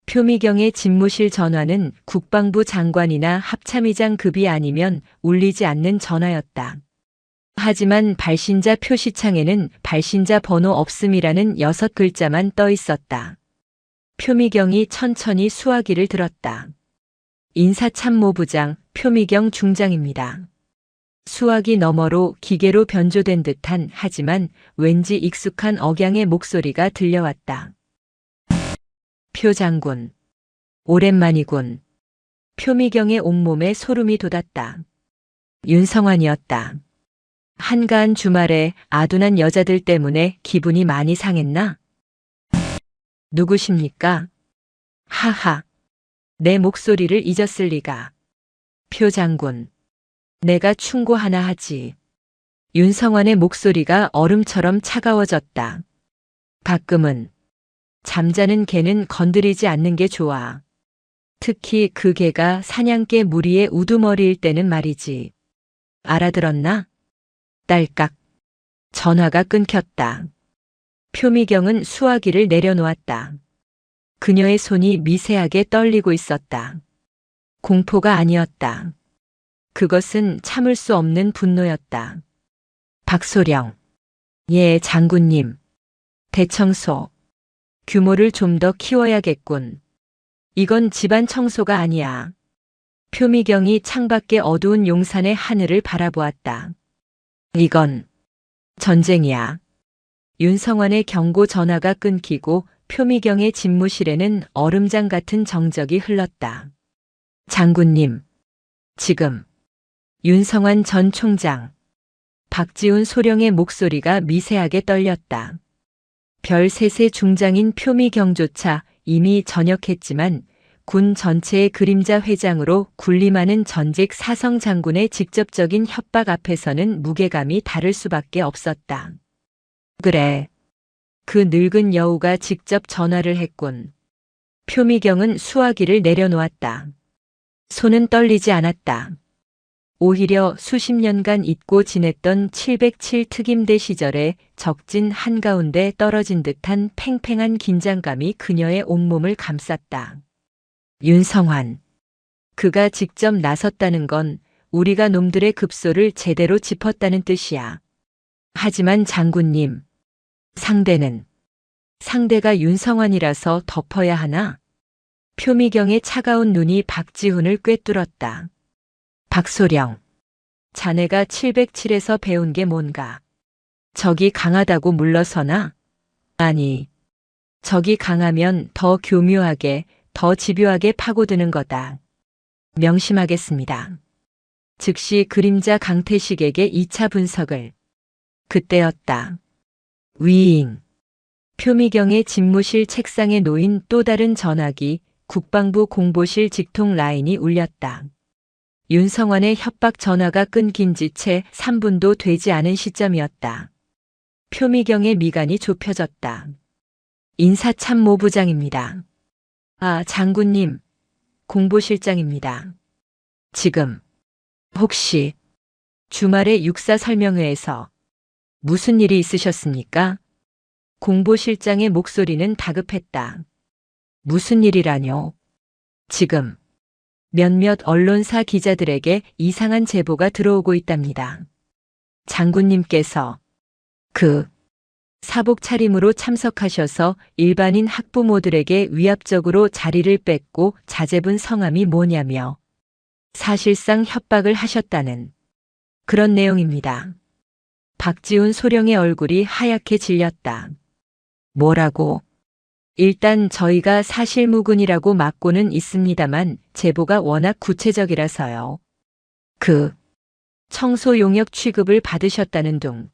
표미경의 집무실 전화는 국방부 장관이나 합참의장 급이 아니면 울리지 않는 전화였다. 하지만 발신자 표시창에는 발신자 번호 없음이라는 6글자만 떠 있었다. 표미경이 천천히 수화기를 들었다. 인사참모부장 표미경 중장입니다. 수화기 너머로 기계로 변조된 듯한 하지만 왠지 익숙한 억양의 목소리가 들려왔다. 표 장군. 오랜만이군. 표미경의 온몸에 소름이 돋았다. 윤성환이었다. 한가한 주말에 아둔한 여자들 때문에 기분이 많이 상했나? 누구십니까? 하하. 내 목소리를 잊었을 리가. 표 장군. 내가 충고 하나 하지. 윤성환의 목소리가 얼음처럼 차가워졌다. 가끔은 잠자는 개는 건드리지 않는 게 좋아. 특히 그 개가 사냥개 무리의 우두머리일 때는 말이지. 알아들었나? 딸깍. 전화가 끊겼다. 표미경은 수화기를 내려놓았다. 그녀의 손이 미세하게 떨리고 있었다. 공포가 아니었다. 그것은 참을 수 없는 분노였다. 박소령. 예, 장군님. 대청소. 규모를 좀 더 키워야겠군. 이건 집안 청소가 아니야. 표미경이 창밖의 어두운 용산의 하늘을 바라보았다. 이건 전쟁이야. 윤성환의 경고 전화가 끊기고 표미경의 집무실에는 얼음장 같은 정적이 흘렀다. 장군님. 지금. 윤성환 전 총장. 박지훈 소령의 목소리가 미세하게 떨렸다. 별셋의 중장인 표미경조차 이미 전역했지만 군 전체의 그림자 회장으로 군림하는 전직 사성 장군의 직접적인 협박 앞에서는 무게감이 다를 수밖에 없었다. 그래. 그 늙은 여우가 직접 전화를 했군. 표미경은 수화기를 내려놓았다. 손은 떨리지 않았다. 오히려 수십 년간 잊고 지냈던 707 특임대 시절에 적진 한가운데 떨어진 듯한 팽팽한 긴장감이 그녀의 온몸을 감쌌다. 윤성환. 그가 직접 나섰다는 건 우리가 놈들의 급소를 제대로 짚었다는 뜻이야. 하지만 장군님. 상대가 윤성환이라서 덮어야 하나? 표미경의 차가운 눈이 박지훈을 꿰뚫었다. 박소령. 자네가 707에서 배운 게 뭔가? 적이 강하다고 물러서나? 아니. 적이 강하면 더 교묘하게, 더 집요하게 파고드는 거다. 명심하겠습니다. 즉시 그림자 강태식에게 2차 분석을. 그때였다. 위잉. 표미경의 집무실 책상에 놓인 또 다른 전화기, 국방부 공보실 직통 라인이 울렸다. 윤성환의 협박 전화가 끊긴 지 채 3분도 되지 않은 시점이었다. 표미경의 미간이 좁혀졌다. 인사참모부장입니다. 아, 장군님. 공보실장입니다. 지금. 혹시 주말에 육사 설명회에서 무슨 일이 있으셨습니까? 공보실장의 목소리는 다급했다. 무슨 일이라뇨? 지금. 몇몇 언론사 기자들에게 이상한 제보가 들어오고 있답니다. 장군님께서 사복 차림으로 참석하셔서 일반인 학부모들에게 위압적으로 자리를 뺏고 자제분 성함이 뭐냐며 사실상 협박을 하셨다는 그런 내용입니다. 박지훈 소령의 얼굴이 하얗게 질렸다. 뭐라고? 일단 저희가 사실무근이라고 막고는 있습니다만 제보가 워낙 구체적이라서요. 청소 용역 취급을 받으셨다는 둥.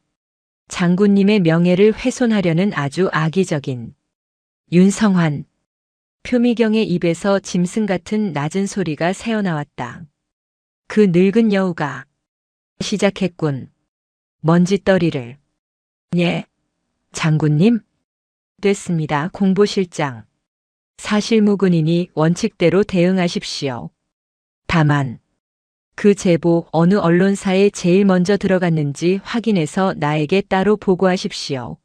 장군님의 명예를 훼손하려는 아주 악의적인. 윤성환. 표미경의 입에서 짐승 같은 낮은 소리가 새어나왔다. 그 늙은 여우가 시작했군. 먼지떨이를. 예. 장군님? 됐습니다. 공보실장. 사실무근이니 원칙대로 대응하십시오. 다만 그 제보 어느 언론사에 제일 먼저 들어갔는지 확인해서 나에게 따로 보고하십시오.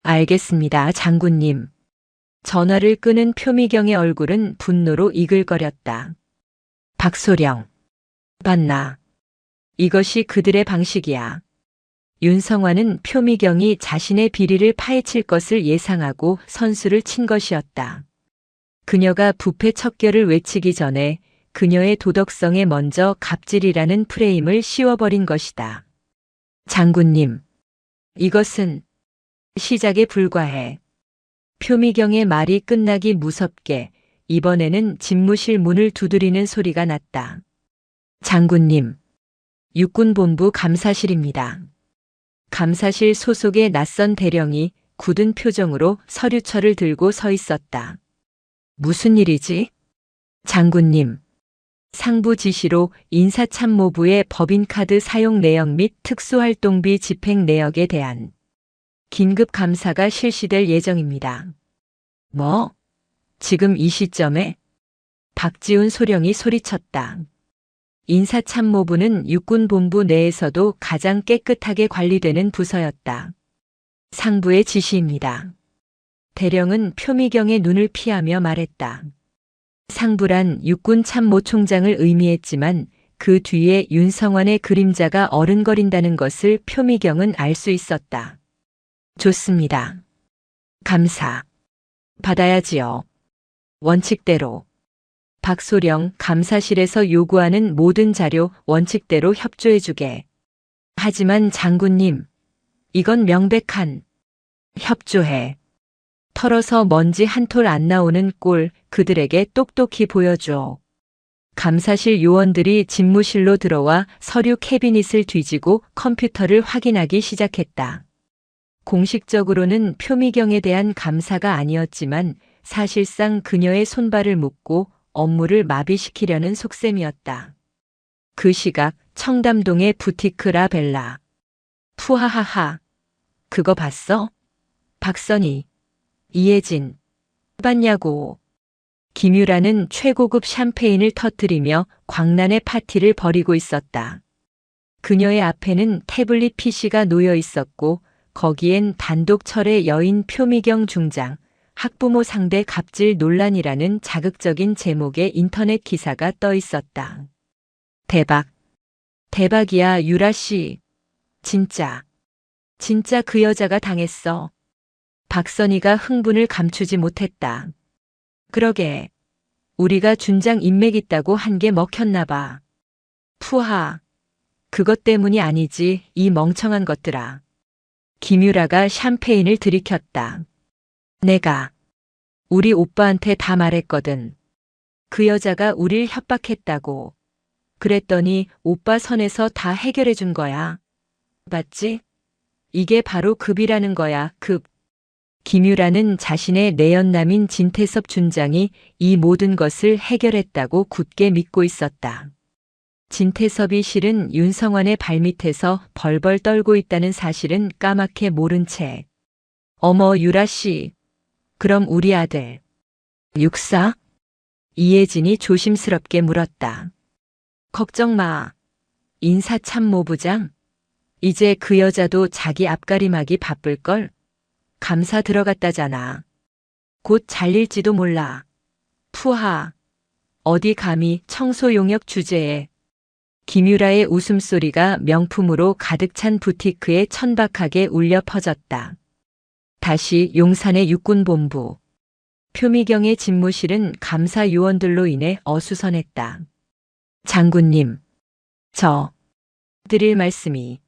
알겠습니다, 장군님. 전화를 끄는 표미경의 얼굴은 분노로 이글거렸다. 박소령. 봤나? 이것이 그들의 방식이야. 윤성환은 표미경이 자신의 비리를 파헤칠 것을 예상하고 선수를 친 것이었다. 그녀가 부패 척결을 외치기 전에 그녀의 도덕성에 먼저 갑질이라는 프레임을 씌워버린 것이다. 장군님, 이것은 시작에 불과해. 표미경의 말이 끝나기 무섭게 이번에는 집무실 문을 두드리는 소리가 났다. 장군님, 육군본부 감사실입니다. 감사실 소속의 낯선 대령이 굳은 표정으로 서류철을 들고 서 있었다. 무슨 일이지? 장군님, 상부 지시로 인사참모부의 법인카드 사용 내역 및 특수활동비 집행 내역에 대한 긴급 감사가 실시될 예정입니다. 뭐? 지금 이 시점에? 박지훈 소령이 소리쳤다. 인사참모부는 육군본부 내에서도 가장 깨끗하게 관리되는 부서였다. 상부의 지시입니다. 대령은 표미경의 눈을 피하며 말했다. 상부란 육군참모총장을 의미했지만 그 뒤에 윤성환의 그림자가 어른거린다는 것을 표미경은 알 수 있었다. 좋습니다. 감사. 받아야지요. 원칙대로. 박소령 감사실에서 요구하는 모든 자료 원칙대로 협조해주게. 하지만 장군님, 이건 명백한 협조해. 털어서 먼지 한 톨 안 나오는 꼴 그들에게 똑똑히 보여줘. 감사실 요원들이 집무실로 들어와 서류 캐비닛을 뒤지고 컴퓨터를 확인하기 시작했다. 공식적으로는 표미경에 대한 감사가 아니었지만 사실상 그녀의 손발을 묶고 업무를 마비시키려는 속셈이었다. 그 시각 청담동의 부티크 라벨라. 푸하하하. 그거 봤어? 박선희. 이혜진. 봤냐고. 김유라는 최고급 샴페인을 터뜨리며 광란의 파티를 벌이고 있었다. 그녀의 앞에는 태블릿 PC가 놓여 있었고 거기엔 단독 철의 여인 표미경 중장, 학부모 상대 갑질 논란이라는 자극적인 제목의 인터넷 기사가 떠 있었다. 대박. 대박이야, 유라 씨. 진짜 그 여자가 당했어. 박선희가 흥분을 감추지 못했다. 그러게. 우리가 준장 인맥 있다고 한 게 먹혔나 봐. 푸하. 그것 때문이 아니지, 이 멍청한 것들아. 김유라가 샴페인을 들이켰다. 내가 우리 오빠한테 다 말했거든. 그 여자가 우릴 협박했다고. 그랬더니 오빠 선에서 다 해결해 준 거야. 맞지? 이게 바로 급이라는 거야, 급. 김유라는 자신의 내연남인 진태섭 준장이 이 모든 것을 해결했다고 굳게 믿고 있었다. 진태섭이 실은 윤성환의 발밑에서 벌벌 떨고 있다는 사실은 까맣게 모른 채. 어머, 유라 씨. 그럼 우리 아들. 육사? 이혜진이 조심스럽게 물었다. 걱정 마. 인사참모부장. 이제 그 여자도 자기 앞가림하기 바쁠걸? 감사 들어갔다잖아. 곧 잘릴지도 몰라. 푸하. 어디 감히 청소 용역 주제에. 김유라의 웃음소리가 명품으로 가득 찬 부티크에 천박하게 울려 퍼졌다. 다시 용산의 육군본부. 표미경의 집무실은 감사 요원들로 인해 어수선했다. 장군님. 저 드릴 말씀이.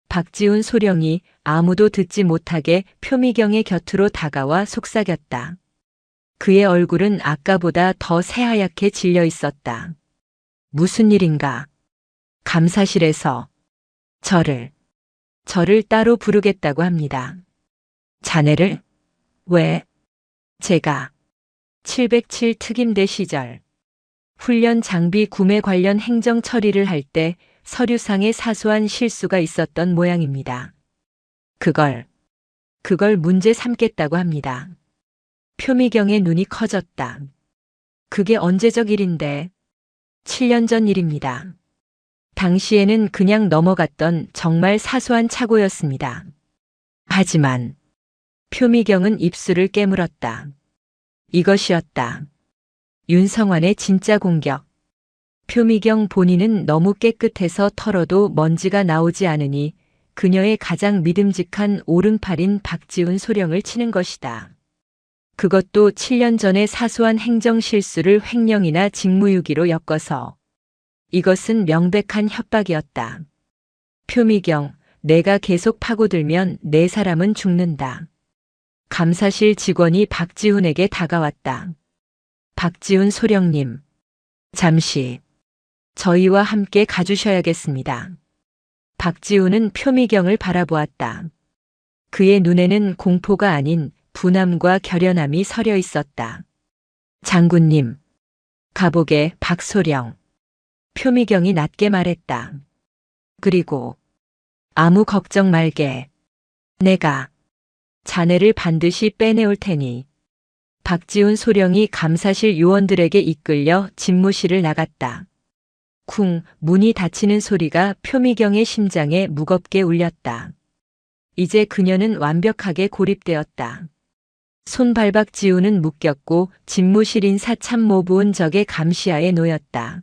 박지훈 소령이 아무도 듣지 못하게 표미경의 곁으로 다가와 속삭였다. 그의 얼굴은 아까보다 더 새하얗게 질려 있었다. 무슨 일인가? 감사실에서 저를 따로 부르겠다고 합니다. 자네를? 왜? 제가 707 특임대 시절 훈련 장비 구매 관련 행정 처리를 할 때 서류상에 사소한 실수가 있었던 모양입니다. 그걸 문제 삼겠다고 합니다. 표미경의 눈이 커졌다. 그게 언제적 일인데? 7년 전 일입니다. 당시에는 그냥 넘어갔던 정말 사소한 착오였습니다. 하지만 표미경은 입술을 깨물었다. 이것이었다. 윤성환의 진짜 공격. 표미경 본인은 너무 깨끗해서 털어도 먼지가 나오지 않으니 그녀의 가장 믿음직한 오른팔인 박지훈 소령을 치는 것이다. 그것도 7년 전의 사소한 행정 실수를 횡령이나 직무유기로 엮어서. 이것은 명백한 협박이었다. 표미경, 내가 계속 파고들면 내 사람은 죽는다. 감사실 직원이 박지훈에게 다가왔다. 박지훈 소령님, 잠시 저희와 함께 가주셔야겠습니다. 박지훈은 표미경을 바라보았다. 그의 눈에는 공포가 아닌 분함과 결연함이 서려 있었다. 장군님, 가보게 박소령. 표미경이 낮게 말했다. 그리고 아무 걱정 말게. 내가 자네를 반드시 빼내올 테니. 박지훈 소령이 감사실 요원들에게 이끌려 집무실을 나갔다. 쿵 문이 닫히는 소리가 표미경의 심장에 무겁게 울렸다. 이제 그녀는 완벽하게 고립되었다. 손발박 지우는 묶였고 집무실 인사 참모부은 적의 감시하에 놓였다.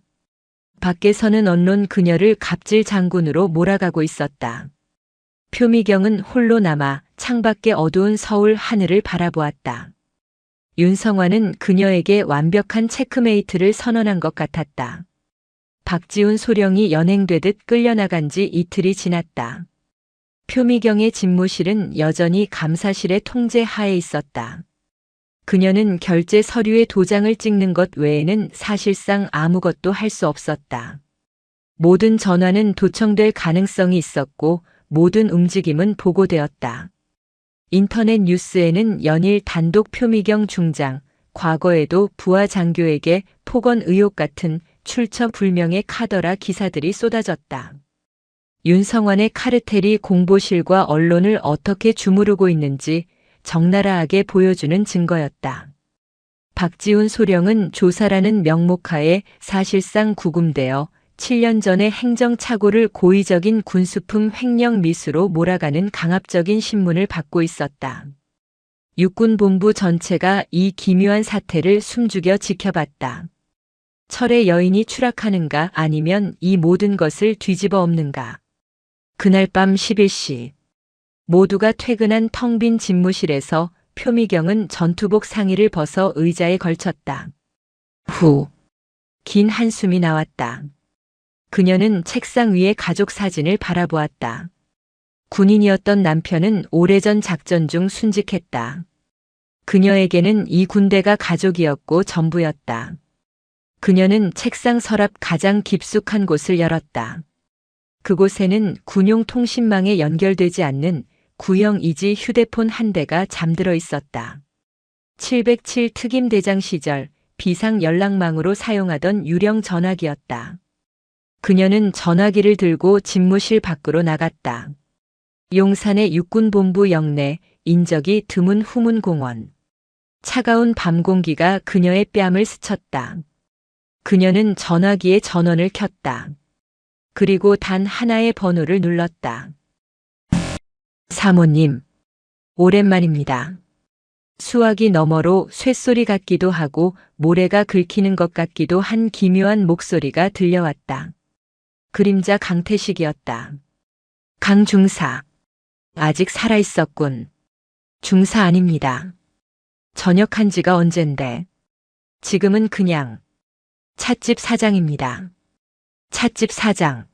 밖에서는 언론 그녀를 갑질 장군으로 몰아가고 있었다. 표미경은 홀로 남아 창밖의 어두운 서울 하늘을 바라보았다. 윤성환은 그녀에게 완벽한 체크메이트를 선언한 것 같았다. 박지훈 소령이 연행되듯 끌려나간 지 이틀이 지났다. 표미경의 집무실은 여전히 감사실의 통제 하에 있었다. 그녀는 결제 서류에 도장을 찍는 것 외에는 사실상 아무것도 할 수 없었다. 모든 전화는 도청될 가능성이 있었고 모든 움직임은 보고되었다. 인터넷 뉴스에는 연일 단독 표미경 중장, 과거에도 부하 장교에게 폭언 의혹 같은 출처 불명의 카더라 기사들이 쏟아졌다. 윤성환의 카르텔이 공보실과 언론을 어떻게 주무르고 있는지 적나라하게 보여주는 증거였다. 박지훈 소령은 조사라는 명목하에 사실상 구금되어 7년 전의 행정착오를 고의적인 군수품 횡령 미수로 몰아가는 강압적인 신문을 받고 있었다. 육군본부 전체가 이 기묘한 사태를 숨죽여 지켜봤다. 철의 여인이 추락하는가 아니면 이 모든 것을 뒤집어 엎는가. 그날 밤 11시 모두가 퇴근한 텅 빈 집무실에서 표미경은 전투복 상의를 벗어 의자에 걸쳤다. 후, 긴 한숨이 나왔다. 그녀는 책상 위의 가족 사진을 바라보았다. 군인이었던 남편은 오래전 작전 중 순직했다. 그녀에게는 이 군대가 가족이었고 전부였다. 그녀는 책상 서랍 가장 깊숙한 곳을 열었다. 그곳에는 군용 통신망에 연결되지 않는 구형2G 휴대폰 한 대가 잠들어 있었다. 707 특임대장 시절 비상 연락망으로 사용하던 유령 전화기였다. 그녀는 전화기를 들고 집무실 밖으로 나갔다. 용산의 육군본부 영내 인적이 드문 후문공원. 차가운 밤 공기가 그녀의 뺨을 스쳤다. 그녀는 전화기의 전원을 켰다. 그리고 단 하나의 번호를 눌렀다. 사모님, 오랜만입니다. 수화기 너머로 쇳소리 같기도 하고 모래가 긁히는 것 같기도 한 기묘한 목소리가 들려왔다. 그림자 강태식이었다. 강 중사. 아직 살아있었군. 중사 아닙니다. 전역한 지가 언젠데. 지금은 그냥 찻집 사장입니다. 찻집 사장.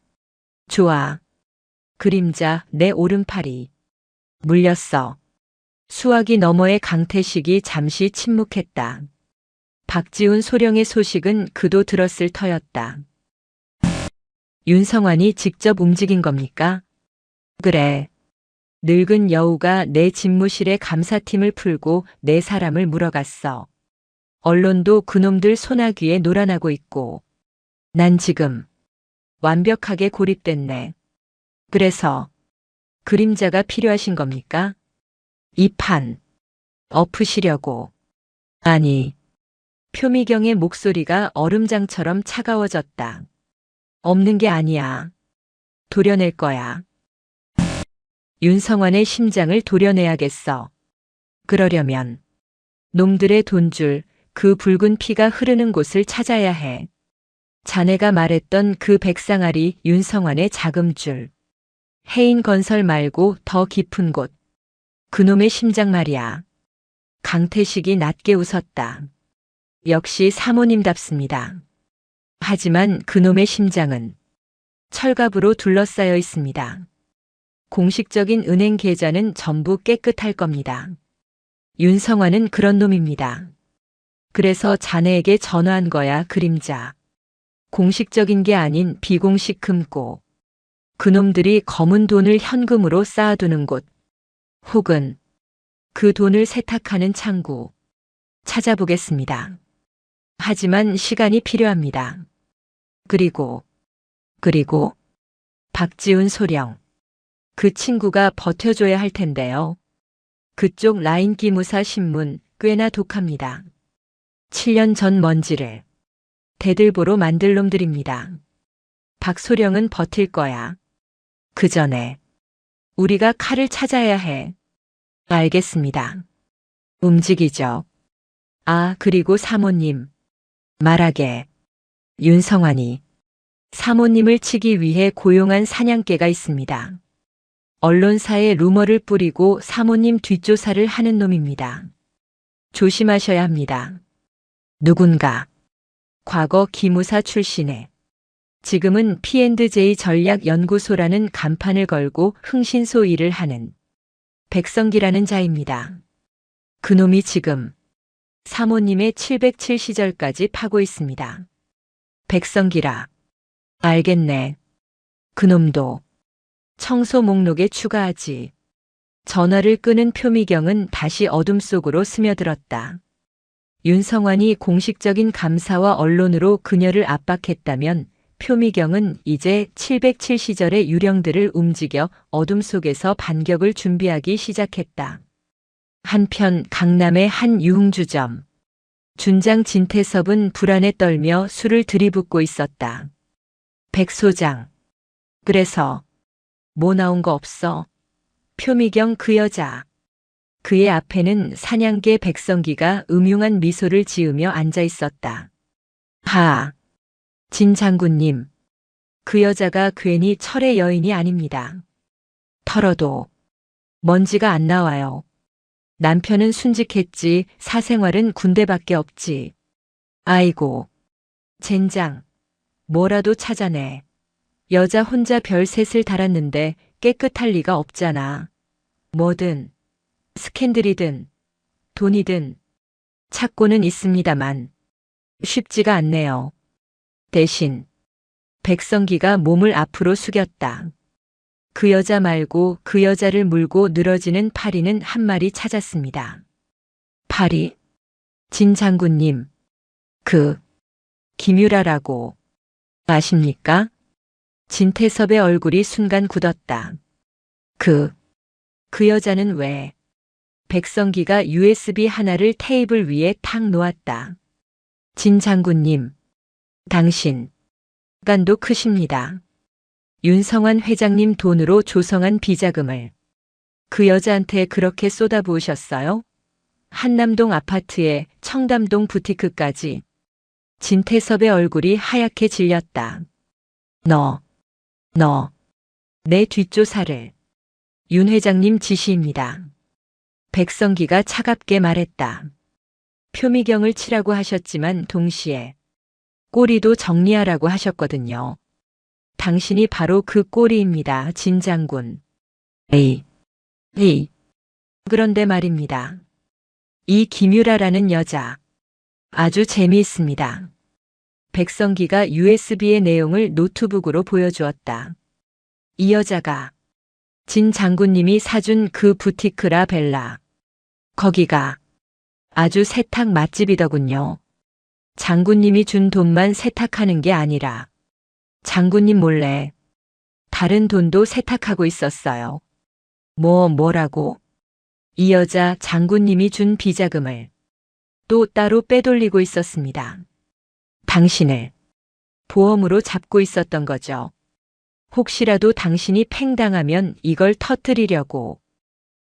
좋아. 그림자 내 오른팔이. 물렸어. 수화기 너머의 강태식이 잠시 침묵했다. 박지훈 소령의 소식은 그도 들었을 터였다. 윤성환이 직접 움직인 겁니까? 그래. 늙은 여우가 내 집무실에 감사팀을 풀고 내 사람을 물어갔어. 언론도 그놈들 소나귀에 놀아나고 있고. 난 지금 완벽하게 고립됐네. 그래서 그림자가 필요하신 겁니까? 이 판 엎으시려고. 아니. 표미경의 목소리가 얼음장처럼 차가워졌다. 없는 게 아니야. 도려낼 거야. 윤성환의 심장을 도려내야겠어. 그러려면 놈들의 돈줄, 그 붉은 피가 흐르는 곳을 찾아야 해. 자네가 말했던 그 백상아리 윤성환의 자금줄. 해인건설 말고 더 깊은 곳. 그놈의 심장 말이야. 강태식이 낮게 웃었다. 역시 사모님답습니다. 하지만 그놈의 심장은 철갑으로 둘러싸여 있습니다. 공식적인 은행 계좌는 전부 깨끗할 겁니다. 윤성환은 그런 놈입니다. 그래서 자네에게 전화한 거야, 그림자. 공식적인 게 아닌 비공식 금고. 그놈들이 검은 돈을 현금으로 쌓아두는 곳. 혹은 그 돈을 세탁하는 창구. 찾아보겠습니다. 하지만 시간이 필요합니다. 그리고 박지훈 소령. 그 친구가 버텨줘야 할 텐데요. 그쪽 라인 기무사 신문 꽤나 독합니다. 7년 전 먼지를 대들보로 만들 놈들입니다. 박소령은 버틸 거야. 그 전에 우리가 칼을 찾아야 해. 알겠습니다. 움직이죠. 아, 그리고 사모님. 말하게. 윤성환이 사모님을 치기 위해 고용한 사냥개가 있습니다. 언론사에 루머를 뿌리고 사모님 뒷조사를 하는 놈입니다. 조심하셔야 합니다. 누군가 과거 기무사 출신의 지금은 P&J 전략연구소라는 간판을 걸고 흥신소 일을 하는 백성기라는 자입니다. 그놈이 지금 사모님의 707 시절까지 파고 있습니다. 백성기라. 알겠네. 그놈도 청소 목록에 추가하지. 전화를 끄는 표미경은 다시 어둠 속으로 스며들었다. 윤성환이 공식적인 감사와 언론으로 그녀를 압박했다면 표미경은 이제 707 시절의 유령들을 움직여 어둠 속에서 반격을 준비하기 시작했다. 한편 강남의 한 유흥주점. 준장 진태섭은 불안에 떨며 술을 들이붓고 있었다. 백 소장. 그래서 뭐 나온 거 없어? 표미경 그 여자. 그의 앞에는 사냥개 백성기가 음흉한 미소를 지으며 앉아 있었다. 하. 진 장군님. 그 여자가 괜히 철의 여인이 아닙니다. 털어도 먼지가 안 나와요. 남편은 순직했지 사생활은 군대밖에 없지. 아이고. 젠장. 뭐라도 찾아내. 여자 혼자 별셋을 달았는데 깨끗할 리가 없잖아. 뭐든 스캔들이든 돈이든 찾고는 있습니다만 쉽지가 않네요. 대신 백성기가 몸을 앞으로 숙였다. 그 여자 말고 그 여자를 물고 늘어지는 파리는 한 마리 찾았습니다. 파리? 진 장군님. 김유라라고 아십니까? 진태섭의 얼굴이 순간 굳었다. 그 여자는 왜? 백성기가 USB 하나를 테이블 위에 탁 놓았다. 진 장군님. 당신 간도 크십니다. 윤성환 회장님 돈으로 조성한 비자금을 그 여자한테 그렇게 쏟아부으셨어요? 한남동 아파트에 청담동 부티크까지. 진태섭의 얼굴이 하얗게 질렸다. 너, 내 뒷조사를. 윤 회장님 지시입니다. 백성기가 차갑게 말했다. 표미경을 치라고 하셨지만 동시에 꼬리도 정리하라고 하셨거든요. 당신이 바로 그 꼬리입니다, 진 장군. 에이. 그런데 말입니다. 이 김유라라는 여자 아주 재미있습니다. 백성기가 USB의 내용을 노트북으로 보여주었다. 이 여자가 진 장군님이 사준 그 부티크라 벨라. 거기가 아주 세탁 맛집이더군요. 장군님이 준 돈만 세탁하는 게 아니라 장군님 몰래 다른 돈도 세탁하고 있었어요. 뭐라고? 이 여자 장군님이 준 비자금을 또 따로 빼돌리고 있었습니다. 당신을 보험으로 잡고 있었던 거죠. 혹시라도 당신이 팽당하면 이걸 터뜨리려고.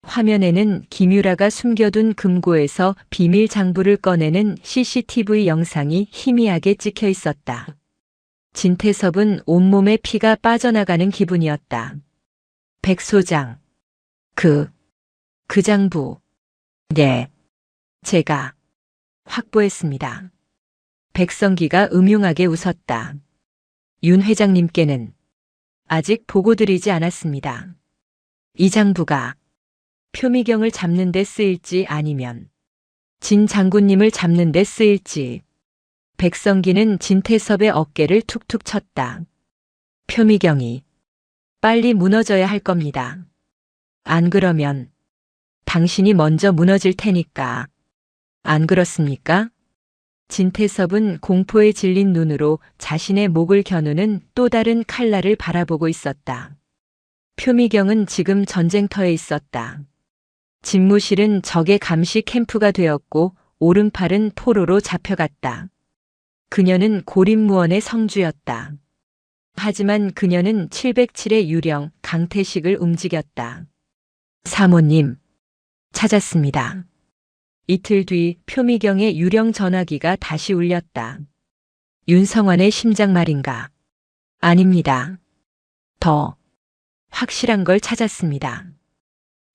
화면에는 김유라가 숨겨둔 금고에서 비밀 장부를 꺼내는 CCTV 영상이 희미하게 찍혀 있었다. 진태섭은 온몸에 피가 빠져나가는 기분이었다. 백 소장. 그 장부. 네. 제가 확보했습니다. 백성기가 음흉하게 웃었다. 윤 회장님께는 아직 보고드리지 않았습니다. 이 장부가 표미경을 잡는 데 쓰일지 아니면 진 장군님을 잡는 데 쓰일지. 백성기는 진태섭의 어깨를 툭툭 쳤다. 표미경이 빨리 무너져야 할 겁니다. 안 그러면 당신이 먼저 무너질 테니까. 안 그렇습니까? 진태섭은 공포에 질린 눈으로 자신의 목을 겨누는 또 다른 칼날을 바라보고 있었다. 표미경은 지금 전쟁터에 있었다. 집무실은 적의 감시 캠프가 되었고 오른팔은 포로로 잡혀갔다. 그녀는 고립무원의 성주였다. 하지만 그녀는 707의 유령 강태식을 움직였다. 사모님, 찾았습니다. 이틀 뒤 표미경의 유령 전화기가 다시 울렸다. 윤성환의 심장 말인가? 아닙니다. 더 확실한 걸 찾았습니다.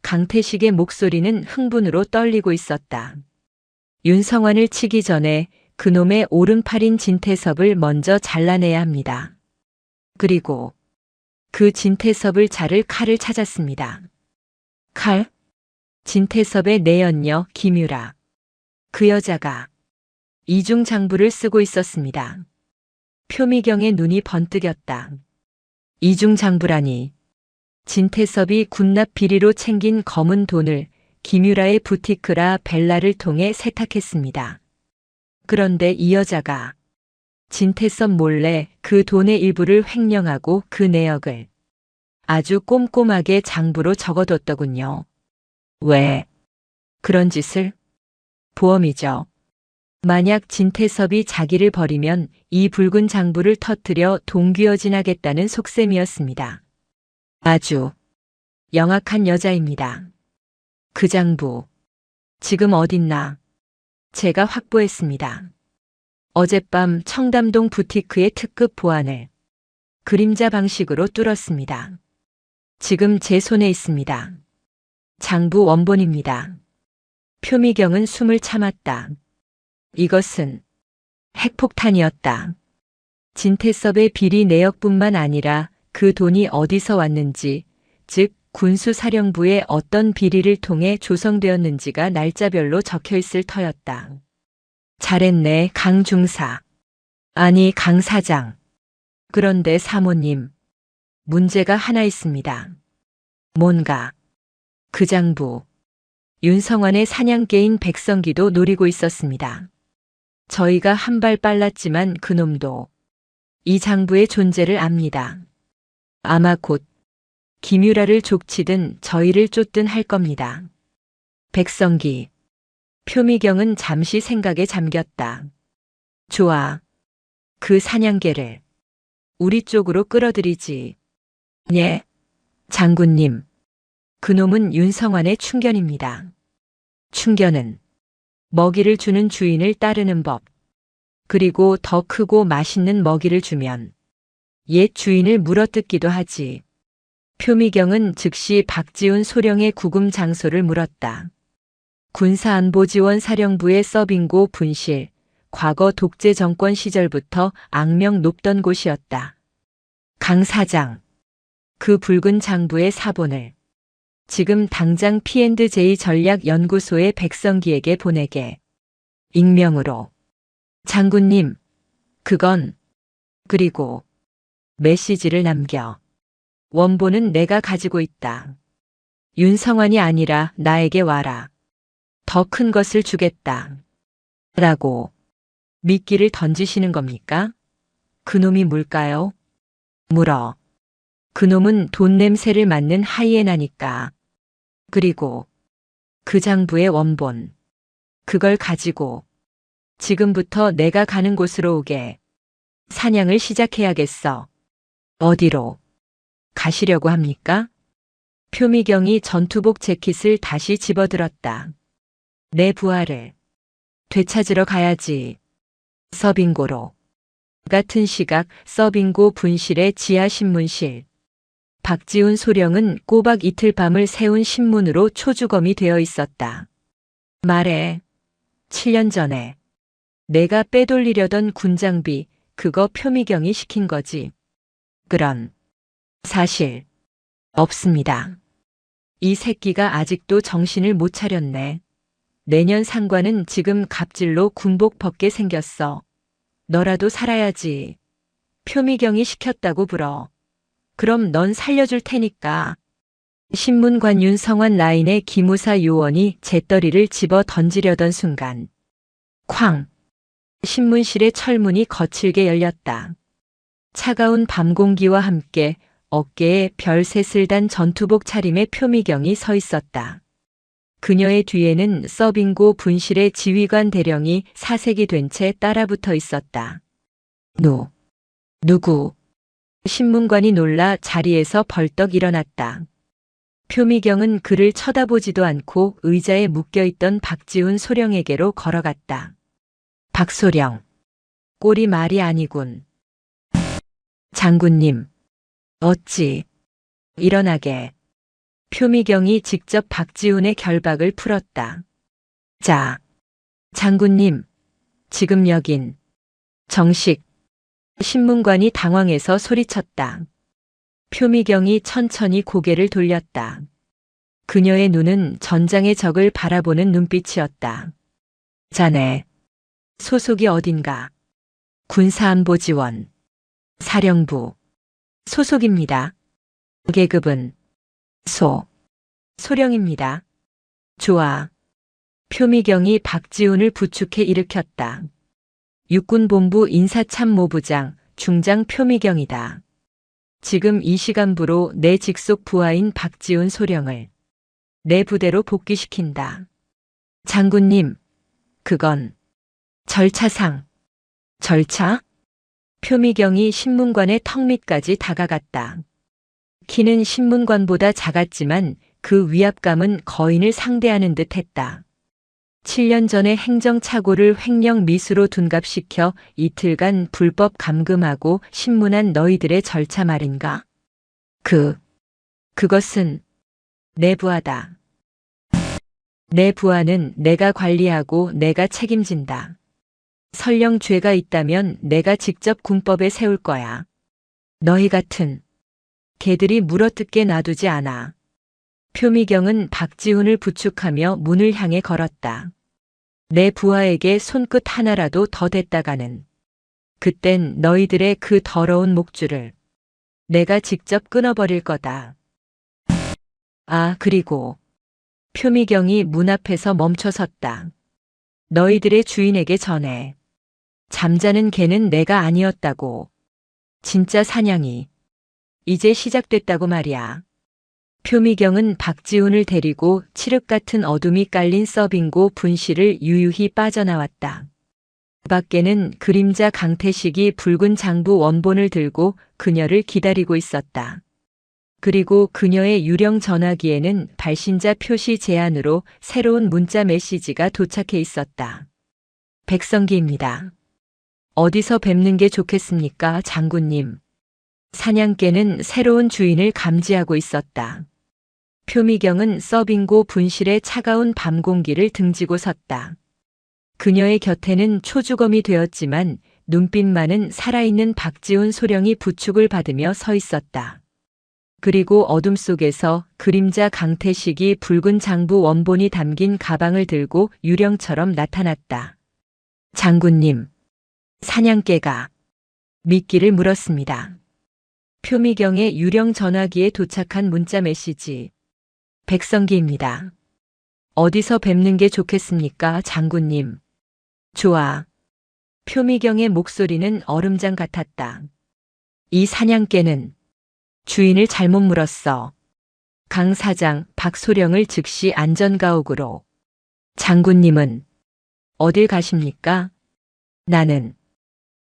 강태식의 목소리는 흥분으로 떨리고 있었다. 윤성환을 치기 전에 그놈의 오른팔인 진태섭을 먼저 잘라내야 합니다. 그리고 그 진태섭을 자를 칼을 찾았습니다. 칼? 진태섭의 내연녀 김유라. 그 여자가 이중 장부를 쓰고 있었습니다. 표미경의 눈이 번뜩였다. 이중 장부라니. 진태섭이 군납 비리로 챙긴 검은 돈을 김유라의 부티크라 벨라를 통해 세탁했습니다. 그런데 이 여자가 진태섭 몰래 그 돈의 일부를 횡령하고 그 내역을 아주 꼼꼼하게 장부로 적어뒀더군요. 왜 그런 짓을? 보험이죠. 만약 진태섭이 자기를 버리면 이 붉은 장부를 터뜨려 동귀어진하겠다는 속셈이었습니다. 아주 영악한 여자입니다. 그 장부 지금 어딨나? 제가 확보했습니다. 어젯밤 청담동 부티크의 특급 보안을 그림자 방식으로 뚫었습니다. 지금 제 손에 있습니다. 장부 원본입니다. 표미경은 숨을 참았다. 이것은 핵폭탄이었다. 진태섭의 비리 내역뿐만 아니라 그 돈이 어디서 왔는지, 즉 군수사령부의 어떤 비리를 통해 조성되었는지가 날짜별로 적혀 있을 터였다. 잘했네, 강 중사. 아니, 강 사장. 그런데 사모님, 문제가 하나 있습니다. 뭔가? 그 장부. 윤성환의 사냥개인 백성기도 노리고 있었습니다. 저희가 한 발 빨랐지만 그놈도 이 장부의 존재를 압니다. 아마 곧 김유라를 족치든 저희를 쫓든 할 겁니다. 백성기. 표미경은 잠시 생각에 잠겼다. 좋아. 그 사냥개를 우리 쪽으로 끌어들이지. 예, 장군님. 그놈은 윤성환의 충견입니다. 충견은 먹이를 주는 주인을 따르는 법. 그리고 더 크고 맛있는 먹이를 주면 옛 주인을 물어뜯기도 하지. 표미경은 즉시 박지훈 소령의 구금 장소를 물었다. 군사안보지원사령부의 서빙고 분실, 과거 독재 정권 시절부터 악명 높던 곳이었다. 강 사장, 그 붉은 장부의 사본을 지금 당장 P&J 전략연구소의 백성기에게 보내게. 익명으로. 장군님, 그건. 그리고 메시지를 남겨. 원본은 내가 가지고 있다. 윤성환이 아니라 나에게 와라. 더 큰 것을 주겠다. 라고 미끼를 던지시는 겁니까? 그놈이 뭘까요? 물어. 그놈은 돈 냄새를 맡는 하이에나니까. 그리고 그 장부의 원본. 그걸 가지고 지금부터 내가 가는 곳으로 오게. 사냥을 시작해야겠어. 어디로 가시려고 합니까? 표미경이 전투복 재킷을 다시 집어들었다. 내 부하를 되찾으러 가야지. 서빙고로. 같은 시각 서빙고 분실의 지하신문실. 박지훈 소령은 꼬박 이틀 밤을 새운 신문으로 초주검이 되어 있었다. 말해. 7년 전에 내가 빼돌리려던 군장비, 그거 표미경이 시킨 거지. 그런 사실 없습니다. 이 새끼가 아직도 정신을 못 차렸네. 내년 상관은 지금 갑질로 군복 벗게 생겼어. 너라도 살아야지. 표미경이 시켰다고 불어. 그럼 넌 살려줄 테니까. 신문관 윤성환 라인의 기무사 요원이 재떨이를 집어 던지려던 순간 쾅! 신문실의 철문이 거칠게 열렸다. 차가운 밤 공기와 함께 어깨에 별셋을 단 전투복 차림의 표미경이 서 있었다. 그녀의 뒤에는 서빙고 분실의 지휘관 대령이 사색이 된 채 따라붙어 있었다. 누구? 신문관이 놀라 자리에서 벌떡 일어났다. 표미경은 그를 쳐다보지도 않고 의자에 묶여있던 박지훈 소령에게로 걸어갔다. 박소령. 꼴이 말이 아니군. 장군님. 어찌. 일어나게. 표미경이 직접 박지훈의 결박을 풀었다. 자. 장군님. 지금 여긴. 정식. 신문관이 당황해서 소리쳤다. 표미경이 천천히 고개를 돌렸다. 그녀의 눈은 전장의 적을 바라보는 눈빛이었다. 자네. 소속이 어딘가? 군사안보지원. 사령부. 소속입니다. 계급은? 소령입니다. 좋아. 표미경이 박지훈을 부축해 일으켰다. 육군본부 인사참모부장 중장 표미경이다. 지금 이 시간부로 내 직속 부하인 박지훈 소령을 내 부대로 복귀시킨다. 장군님, 그건 절차상. 절차? 표미경이 신문관의 턱 밑까지 다가갔다. 키는 신문관보다 작았지만 그 위압감은 거인을 상대하는 듯 했다. 7년 전에 행정착오를 횡령 미수로 둔갑시켜 이틀간 불법 감금하고 신문한 너희들의 절차 말인가? 그것은 내 부하다. 내 부하는 내가 관리하고 내가 책임진다. 설령 죄가 있다면 내가 직접 군법에 세울 거야. 너희 같은 개들이 물어뜯게 놔두지 않아. 표미경은 박지훈을 부축하며 문을 향해 걸었다. 내 부하에게 손끝 하나라도 더 댔다가는 그땐 너희들의 그 더러운 목줄을 내가 직접 끊어버릴 거다. 아, 그리고 표미경이 문 앞에서 멈춰섰다. 너희들의 주인에게 전해. 잠자는 개는 내가 아니었다고. 진짜 사냥이 이제 시작됐다고 말이야. 표미경은 박지훈을 데리고 칠흑 같은 어둠이 깔린 서빙고 분실을 유유히 빠져나왔다. 밖에는 그림자 강태식이 붉은 장부 원본을 들고 그녀를 기다리고 있었다. 그리고 그녀의 유령 전화기에는 발신자 표시 제안으로 새로운 문자 메시지가 도착해 있었다. 백성기입니다. 어디서 뵙는 게 좋겠습니까, 장군님? 사냥개는 새로운 주인을 감지하고 있었다. 표미경은 서빙고 분실의 차가운 밤 공기를 등지고 섰다. 그녀의 곁에는 초주검이 되었지만 눈빛만은 살아있는 박지훈 소령이 부축을 받으며 서 있었다. 그리고 어둠 속에서 그림자 강태식이 붉은 장부 원본이 담긴 가방을 들고 유령처럼 나타났다. 장군님, 사냥개가 미끼를 물었습니다. 표미경의 유령 전화기에 도착한 문자 메시지. 백성기입니다. 어디서 뵙는 게 좋겠습니까, 장군님? 좋아. 표미경의 목소리는 얼음장 같았다. 이 사냥개는 주인을 잘못 물었어. 강 사장 박소령을 즉시 안전가옥으로. 장군님은 어딜 가십니까? 나는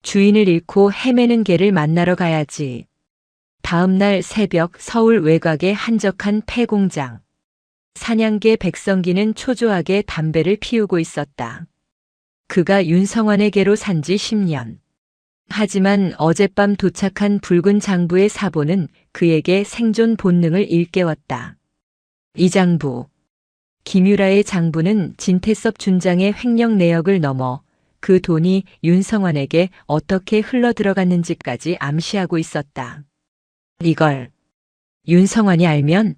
주인을 잃고 헤매는 개를 만나러 가야지. 다음 날 새벽 서울 외곽의 한적한 폐공장. 사냥개 백성기는 초조하게 담배를 피우고 있었다. 그가 윤성환에게로 산 지 10년. 하지만 어젯밤 도착한 붉은 장부의 사본은 그에게 생존 본능을 일깨웠다. 이 장부. 김유라의 장부는 진태섭 준장의 횡령 내역을 넘어 그 돈이 윤성환에게 어떻게 흘러들어갔는지까지 암시하고 있었다. 이걸 윤성환이 알면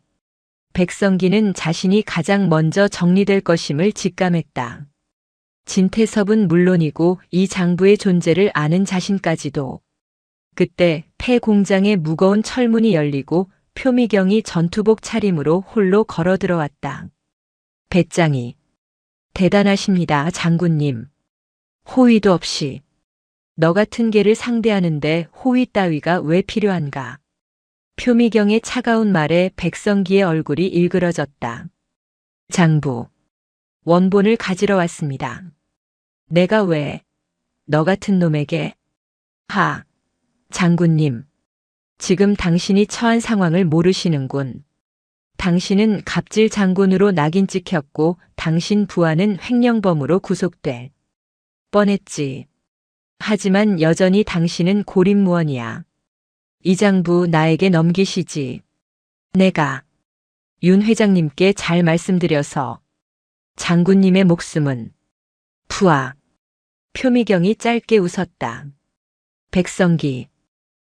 백성기는 자신이 가장 먼저 정리될 것임을 직감했다. 진태섭은 물론이고 이 장부의 존재를 아는 자신까지도. 그때 폐 공장의 무거운 철문이 열리고 표미경이 전투복 차림으로 홀로 걸어 들어왔다. 배짱이. 대단하십니다, 장군님. 호위도 없이. 너 같은 개를 상대하는데 호위 따위가 왜 필요한가? 표미경의 차가운 말에 백성기의 얼굴이 일그러졌다. 장부. 원본을 가지러 왔습니다. 내가 왜? 너 같은 놈에게? 하. 장군님. 지금 당신이 처한 상황을 모르시는군. 당신은 갑질 장군으로 낙인 찍혔고 당신 부하는 횡령범으로 구속될 뻔했지. 하지만 여전히 당신은 고립무원이야. 이 장부 나에게 넘기시지. 내가 윤 회장님께 잘 말씀드려서 장군님의 목숨은 부하. 표미경이 짧게 웃었다. 백성기.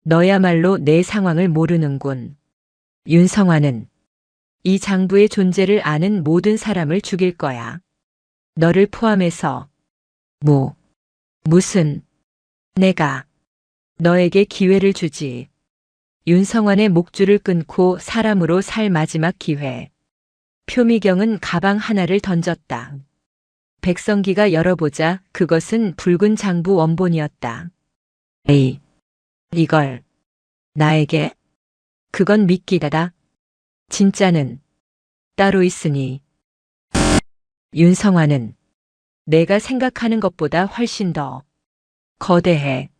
너야말로 내 상황을 모르는군. 윤성환은 이 장부의 존재를 아는 모든 사람을 죽일 거야. 너를 포함해서. 무슨. 내가 너에게 기회를 주지. 윤성환의 목줄을 끊고 사람으로 살 마지막 기회. 표미경은 가방 하나를 던졌다. 백성기가 열어보자 그것은 붉은 장부 원본이었다. 에이. 이걸 나에게? 그건 믿기다다. 진짜는 따로 있으니. 윤성환은 내가 생각하는 것보다 훨씬 더 거대해.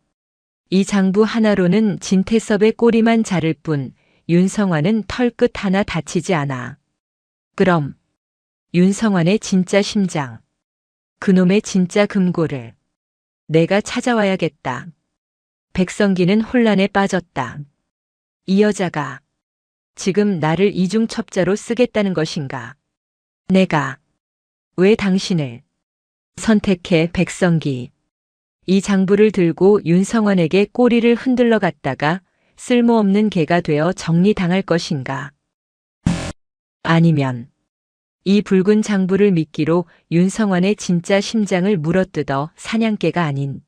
이 장부 하나로는 진태섭의 꼬리만 자를 뿐 윤성환은 털끝 하나 다치지 않아. 그럼 윤성환의 진짜 심장, 그놈의 진짜 금고를 내가 찾아와야겠다. 백성기는 혼란에 빠졌다. 이 여자가 지금 나를 이중첩자로 쓰겠다는 것인가? 내가 왜 당신을 선택해? 백성기. 이 장부를 들고 윤성환에게 꼬리를 흔들러 갔다가 쓸모없는 개가 되어 정리당할 것인가? 아니면 이 붉은 장부를 미끼로 윤성환의 진짜 심장을 물어뜯어 사냥개가 아닌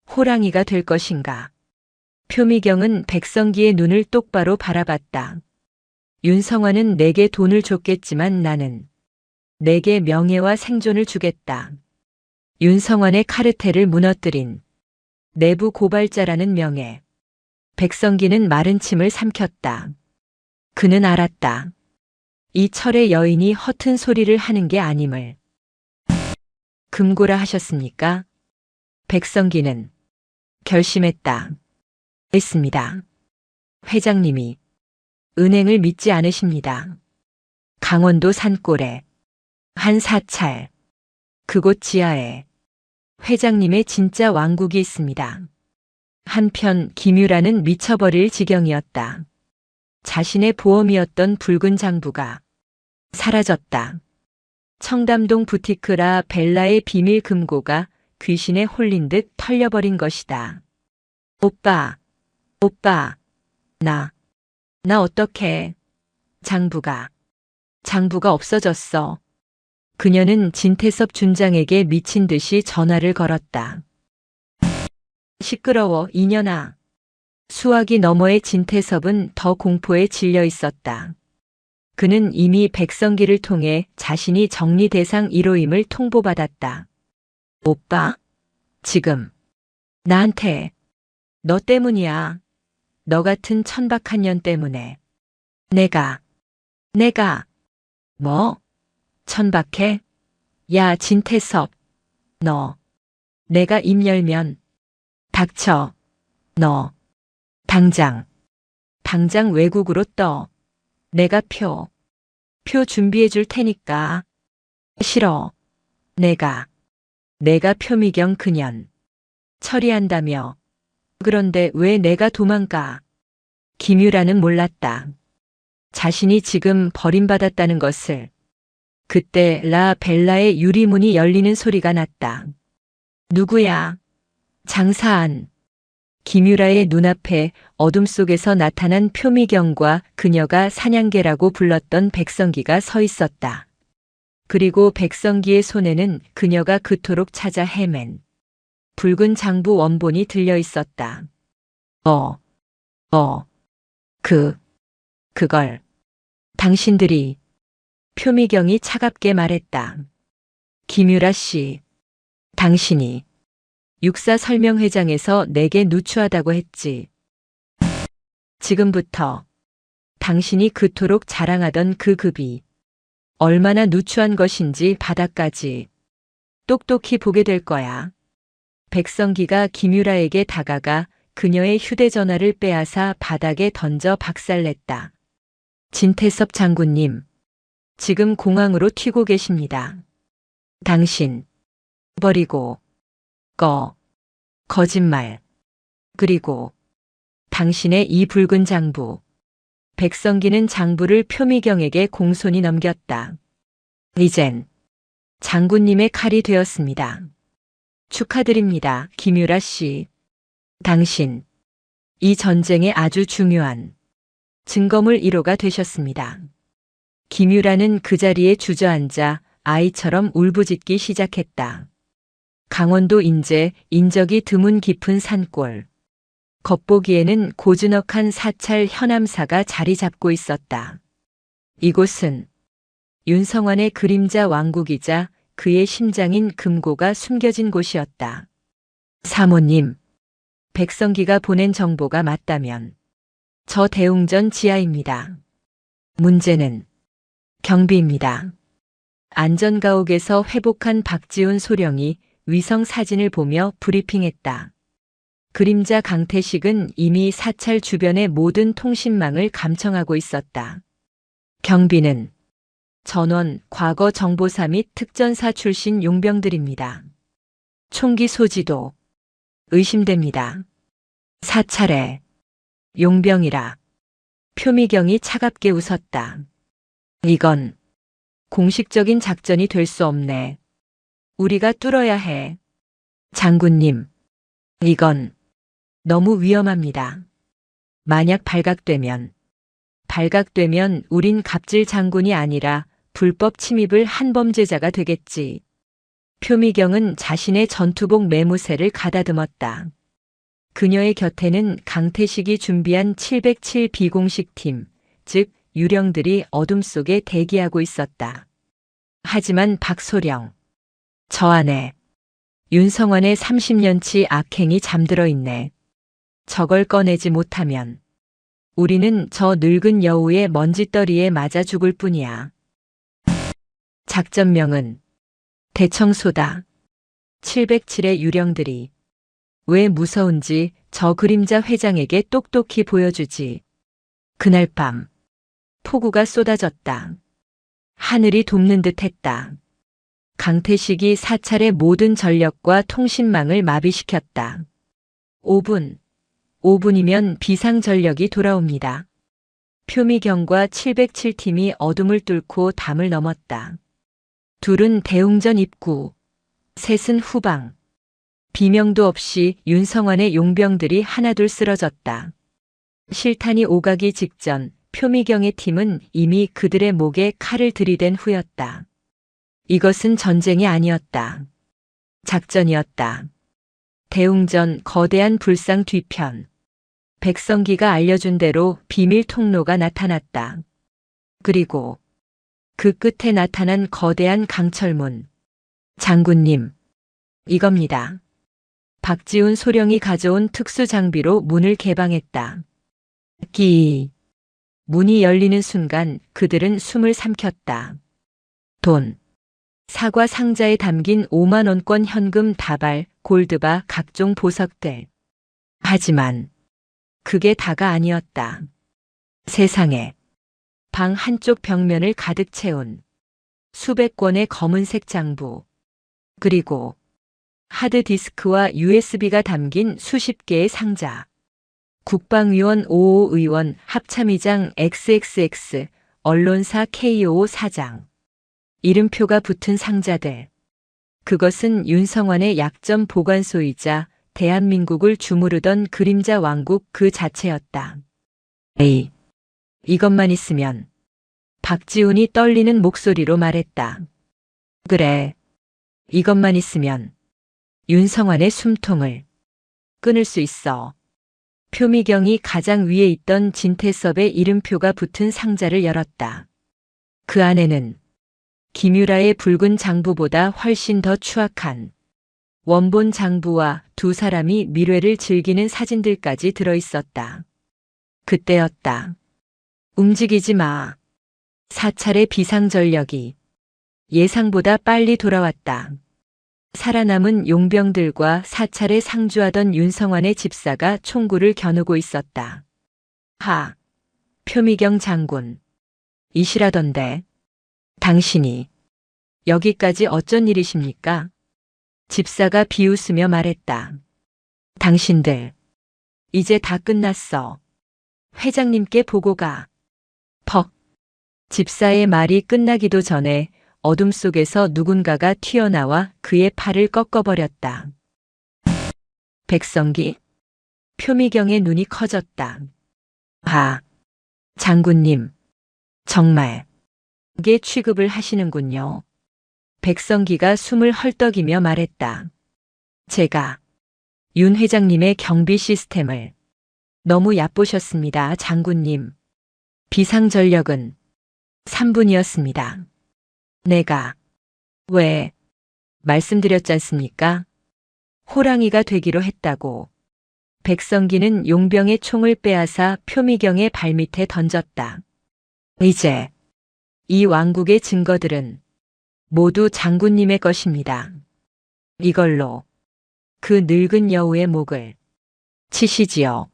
호랑이가 될 것인가? 표미경은 백성기의 눈을 똑바로 바라봤다. 윤성환은 내게 돈을 줬겠지만 나는 내게 명예와 생존을 주겠다. 윤성환의 카르텔을 무너뜨린 내부 고발자라는 명예. 백성기는 마른 침을 삼켰다. 그는 알았다. 이 철의 여인이 허튼 소리를 하는 게 아님을. 금고라 하셨습니까? 백성기는 결심했다. 했습니다. 회장님이 은행을 믿지 않으십니다. 강원도 산골에 한 사찰, 그곳 지하에 회장님의 진짜 왕국이 있습니다. 한편 김유라는 미쳐버릴 지경이었다. 자신의 보험이었던 붉은 장부가 사라졌다. 청담동 부티크라 벨라의 비밀 금고가 귀신에 홀린 듯 털려버린 것이다. 오빠, 나 어떡해. 장부가 없어졌어. 그녀는 진태섭 준장에게 미친 듯이 전화를 걸었다. 시끄러워, 이년아. 수화기 너머의 진태섭은 더 공포에 질려 있었다. 그는 이미 백성기를 통해 자신이 정리 대상 1호임을 통보받았다. 오빠, 지금 나한테 너 때문이야. 너 같은 천박한 년 때문에. 내가 뭐? 천박해? 야, 진태섭. 너. 내가 입 열면. 닥쳐. 너. 당장 외국으로 떠. 내가 표 준비해 줄 테니까. 싫어. 내가 표미경 그년 처리한다며. 그런데 왜 내가 도망가? 김유라는 몰랐다. 자신이 지금 버림받았다는 것을. 그때 라 벨라의 유리문이 열리는 소리가 났다. 누구야? 장사안. 김유라의 눈앞에 어둠 속에서 나타난 표미경과 그녀가 사냥개라고 불렀던 백성기가 서 있었다. 그리고 백성기의 손에는 그녀가 그토록 찾아 헤맨 붉은 장부 원본이 들려 있었다. 그걸 당신들이 표미경이 차갑게 말했다. 김유라 씨, 당신이 육사 설명회장에서 내게 누추하다고 했지. 지금부터 당신이 그토록 자랑하던 그 급이 얼마나 누추한 것인지 바닥까지 똑똑히 보게 될 거야. 백성기가 김유라에게 다가가 그녀의 휴대전화를 빼앗아 바닥에 던져 박살냈다. 진태섭 장군님, 지금 공항으로 튀고 계십니다. 당신, 버리고, 거짓말. 그리고 당신의 이 붉은 장부. 백성기는 장부를 표미경에게 공손히 넘겼다. 이젠 장군님의 칼이 되었습니다. 축하드립니다, 김유라 씨. 당신, 이 전쟁에 아주 중요한 증거물 1호가 되셨습니다. 김유라는 그 자리에 주저앉아 아이처럼 울부짖기 시작했다. 강원도 인제 인적이 드문 깊은 산골. 겉보기에는 고즈넉한 사찰 현암사가 자리 잡고 있었다. 이곳은 윤성환의 그림자 왕국이자 그의 심장인 금고가 숨겨진 곳이었다. 사모님, 백성기가 보낸 정보가 맞다면 저 대웅전 지하입니다. 문제는 경비입니다. 안전가옥에서 회복한 박지훈 소령이 위성 사진을 보며 브리핑했다. 그림자 강태식은 이미 사찰 주변의 모든 통신망을 감청하고 있었다. 경비는 전원 과거 정보사 및 특전사 출신 용병들입니다. 총기 소지도 의심됩니다. 사찰에 용병이라. 표미경이 차갑게 웃었다. 이건 공식적인 작전이 될 수 없네. 우리가 뚫어야 해. 장군님, 이건 너무 위험합니다. 만약 발각되면 우린 갑질 장군이 아니라 불법 침입을 한 범죄자가 되겠지. 표미경은 자신의 전투복 매무새를 가다듬었다. 그녀의 곁에는 강태식이 준비한 707 비공식 팀, 즉 유령들이 어둠 속에 대기하고 있었다. 하지만 박소령, 저 안에 윤성환의 30년치 악행이 잠들어 있네. 저걸 꺼내지 못하면 우리는 저 늙은 여우의 먼지떨이에 맞아 죽을 뿐이야. 작전명은 대청소다. 707의 유령들이 왜 무서운지 저 그림자 회장에게 똑똑히 보여주지. 그날 밤 폭우가 쏟아졌다. 하늘이 돕는 듯 했다. 강태식이 사찰의 모든 전력과 통신망을 마비시켰다. 5분이면 비상전력이 돌아옵니다. 표미경과 707팀이 어둠을 뚫고 담을 넘었다. 둘은 대웅전 입구, 셋은 후방. 비명도 없이 윤성환의 용병들이 하나둘 쓰러졌다. 실탄이 오가기 직전 표미경의 팀은 이미 그들의 목에 칼을 들이댄 후였다. 이것은 전쟁이 아니었다. 작전이었다. 대웅전 거대한 불상 뒤편. 백성기가 알려준 대로 비밀 통로가 나타났다. 그리고 그 끝에 나타난 거대한 강철문. 장군님, 이겁니다. 박지훈 소령이 가져온 특수 장비로 문을 개방했다. 문이 열리는 순간 그들은 숨을 삼켰다. 돈. 사과 상자에 담긴 5만 원권 현금 다발, 골드바, 각종 보석들. 하지만 그게 다가 아니었다. 세상에 방 한쪽 벽면을 가득 채운 수백 권의 검은색 장부, 그리고 하드디스크와 USB가 담긴 수십 개의 상자. 국방위원 55 의원, 합참의장 XXX, 언론사 KO 사장. 이름표가 붙은 상자들. 그것은 윤성환의 약점 보관소이자 대한민국을 주무르던 그림자 왕국 그 자체였다. 에이, 이것만 있으면. 박지훈이 떨리는 목소리로 말했다. 그래, 이것만 있으면 윤성환의 숨통을 끊을 수 있어. 표미경이 가장 위에 있던 진태섭의 이름표가 붙은 상자를 열었다. 그 안에는 김유라의 붉은 장부보다 훨씬 더 추악한 원본 장부와 두 사람이 밀회를 즐기는 사진들까지 들어있었다. 그때였다. 움직이지 마. 사찰의 비상전력이 예상보다 빨리 돌아왔다. 살아남은 용병들과 사찰에 상주하던 윤성환의 집사가 총구를 겨누고 있었다. 하, 표미경 장군. 이시라던데. 당신이 여기까지 어쩐 일이십니까? 집사가 비웃으며 말했다. 당신들, 이제 다 끝났어. 회장님께 보고 가. 퍽. 집사의 말이 끝나기도 전에 어둠 속에서 누군가가 튀어나와 그의 팔을 꺾어버렸다. 백성기. 표미경의 눈이 커졌다. 아, 장군님. 정말 게 취급을 하시는군요. 백성기가 숨을 헐떡이며 말했다. 제가 윤 회장님의 경비 시스템을 너무 얕보셨습니다, 장군님. 비상전력은 3분이었습니다. 내가 왜 말씀드렸잖습니까? 호랑이가 되기로 했다고. 백성기는 용병의 총을 빼앗아 표미경의 발밑에 던졌다. 이제 이 왕국의 증거들은 모두 장군님의 것입니다. 이걸로 그 늙은 여우의 목을 치시지요.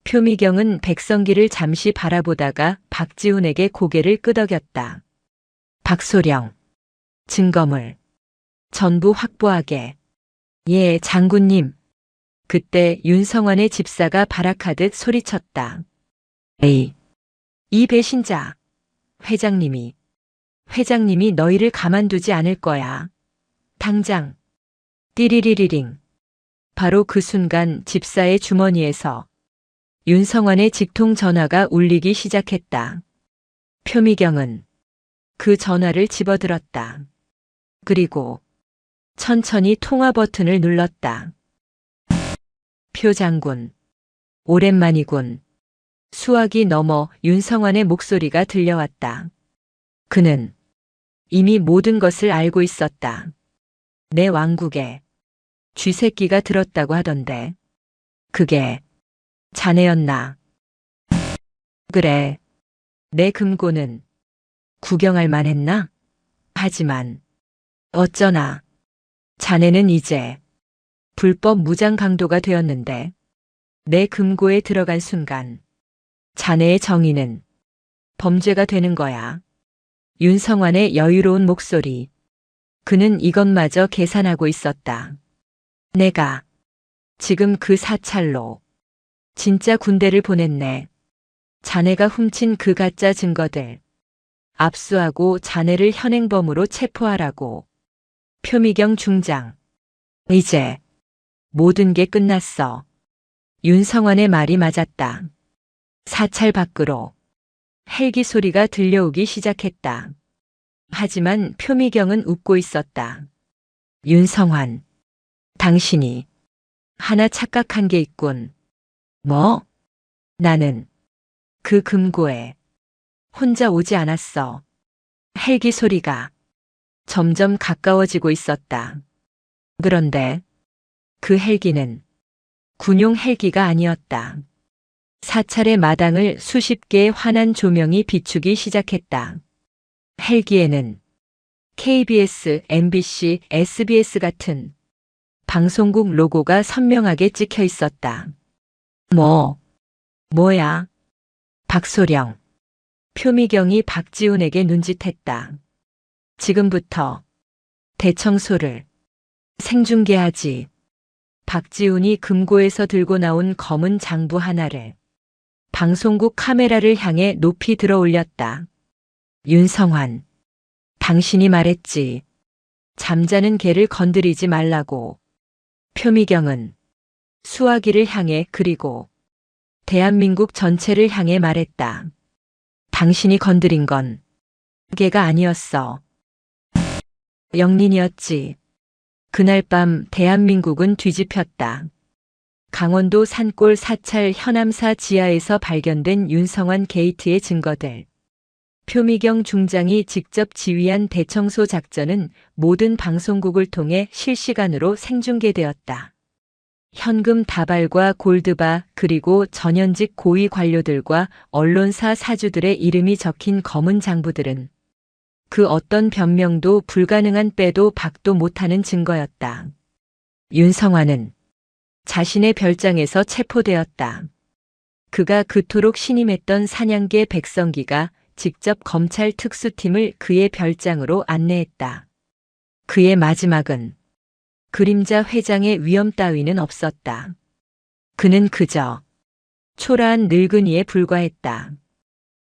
표미경은 백성기를 잠시 바라보다가 박지훈에게 고개를 끄덕였다. 박소령, 증거물 전부 확보하게. 예, 장군님. 그때 윤성환의 집사가 발악하듯 소리쳤다. 에이, 이 배신자. 회장님이 너희를 가만두지 않을 거야. 당장. 띠리리리링. 바로 그 순간 집사의 주머니에서 윤성환의 직통 전화가 울리기 시작했다. 표미경은 그 전화를 집어들었다. 그리고 천천히 통화 버튼을 눌렀다. 표 장군. 오랜만이군. 수화기 넘어 윤성환의 목소리가 들려왔다. 그는 이미 모든 것을 알고 있었다. 내 왕국에 쥐새끼가 들었다고 하던데. 그게 자네였나? 그래. 내 금고는 구경할 만했나? 하지만 어쩌나 자네는 이제 불법 무장 강도가 되었는데 내 금고에 들어간 순간 자네의 정의는 범죄가 되는 거야. 윤성환의 여유로운 목소리. 그는 이것마저 계산하고 있었다. 내가 지금 그 사찰로 진짜 군대를 보냈네. 자네가 훔친 그 가짜 증거들 압수하고 자네를 현행범으로 체포하라고. 표미경 중장. 이제 모든 게 끝났어. 윤성환의 말이 맞았다. 사찰 밖으로 헬기 소리가 들려오기 시작했다. 하지만 표미경은 웃고 있었다. 윤성환, 당신이 하나 착각한 게 있군. 뭐? 나는 그 금고에 혼자 오지 않았어. 헬기 소리가 점점 가까워지고 있었다. 그런데 그 헬기는 군용 헬기가 아니었다. 사찰의 마당을 수십 개의 환한 조명이 비추기 시작했다. 헬기에는 KBS, MBC, SBS 같은 방송국 로고가 선명하게 찍혀 있었다. 뭐야? 박소령. 표미경이 박지훈에게 눈짓했다. 지금부터 대청소를 생중계하지. 박지훈이 금고에서 들고 나온 검은 장부 하나를 방송국 카메라를 향해 높이 들어 올렸다. 윤성환, 당신이 말했지. 잠자는 개를 건드리지 말라고. 표미경은 수화기를 향해 그리고 대한민국 전체를 향해 말했다. 당신이 건드린 건 개가 아니었어. 영린이었지. 그날 밤 대한민국은 뒤집혔다. 강원도 산골 사찰 현암사 지하에서 발견된 윤성환 게이트의 증거들. 표미경 중장이 직접 지휘한 대청소 작전은 모든 방송국을 통해 실시간으로 생중계되었다. 현금 다발과 골드바 그리고 전현직 고위 관료들과 언론사 사주들의 이름이 적힌 검은 장부들은 그 어떤 변명도 불가능한 빼도 박도 못하는 증거였다. 윤성환은 자신의 별장에서 체포되었다. 그가 그토록 신임했던 사냥개 백성기가 직접 검찰 특수팀을 그의 별장으로 안내했다. 그의 마지막은 그림자 회장의 위험 따위는 없었다. 그는 그저 초라한 늙은이에 불과했다.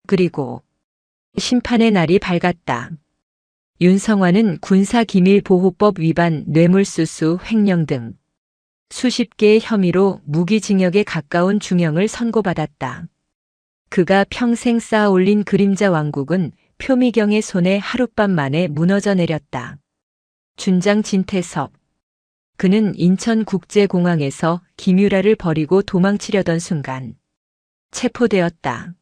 그리고 심판의 날이 밝았다. 윤성환은 군사기밀보호법 위반, 뇌물수수, 횡령 등 수십 개의 혐의로 무기징역에 가까운 중형을 선고받았다. 그가 평생 쌓아올린 그림자 왕국은 표미경의 손에 하룻밤 만에 무너져 내렸다. 준장 진태섭. 그는 인천국제공항에서 김유라를 버리고 도망치려던 순간 체포되었다.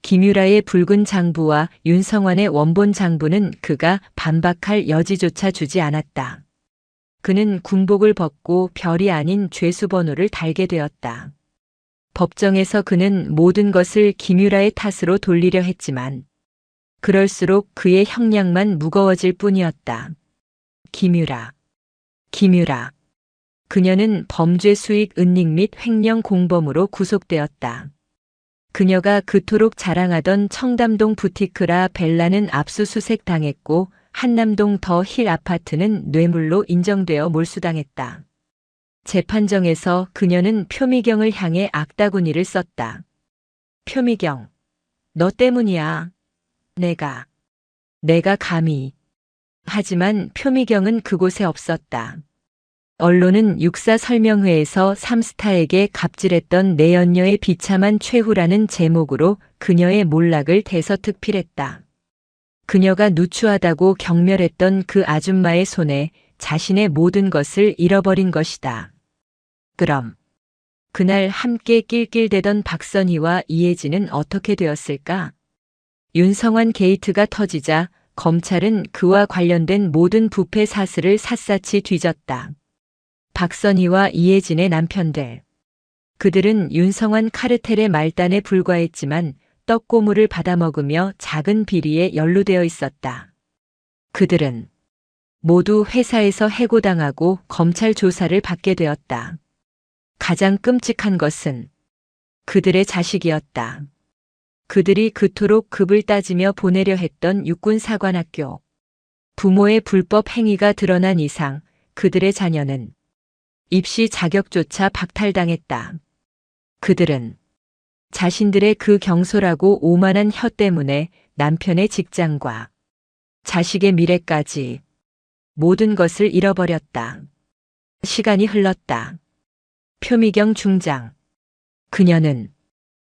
김유라의 붉은 장부와 윤성환의 원본 장부는 그가 반박할 여지조차 주지 않았다. 그는 군복을 벗고 별이 아닌 죄수번호를 달게 되었다. 법정에서 그는 모든 것을 김유라의 탓으로 돌리려 했지만 그럴수록 그의 형량만 무거워질 뿐이었다. 김유라. 그녀는 범죄 수익 은닉 및 횡령 공범으로 구속되었다. 그녀가 그토록 자랑하던 청담동 부티크라 벨라는 압수수색 당했고 한남동 더 힐 아파트는 뇌물로 인정되어 몰수당했다. 재판정에서 그녀는 표미경을 향해 악다구니를 썼다. 표미경, 너 때문이야. 내가 감히. 하지만 표미경은 그곳에 없었다. 언론은 육사 설명회에서 삼스타에게 갑질했던 내연녀의 비참한 최후라는 제목으로 그녀의 몰락을 대서특필했다. 그녀가 누추하다고 경멸했던 그 아줌마의 손에 자신의 모든 것을 잃어버린 것이다. 그럼 그날 함께 낄낄대던 박선희와 이혜진은 어떻게 되었을까? 윤성환 게이트가 터지자 검찰은 그와 관련된 모든 부패 사슬을 샅샅이 뒤졌다. 박선희와 이혜진의 남편들. 그들은 윤성환 카르텔의 말단에 불과했지만 떡고물을 받아먹으며 작은 비리에 연루되어 있었다. 그들은 모두 회사에서 해고당하고 검찰 조사를 받게 되었다. 가장 끔찍한 것은 그들의 자식이었다. 그들이 그토록 급을 따지며 보내려 했던 육군사관학교. 부모의 불법 행위가 드러난 이상 그들의 자녀는 입시 자격조차 박탈당했다. 그들은 자신들의 그 경솔하고 오만한 혀 때문에 남편의 직장과 자식의 미래까지 모든 것을 잃어버렸다. 시간이 흘렀다. 표미경 중장. 그녀는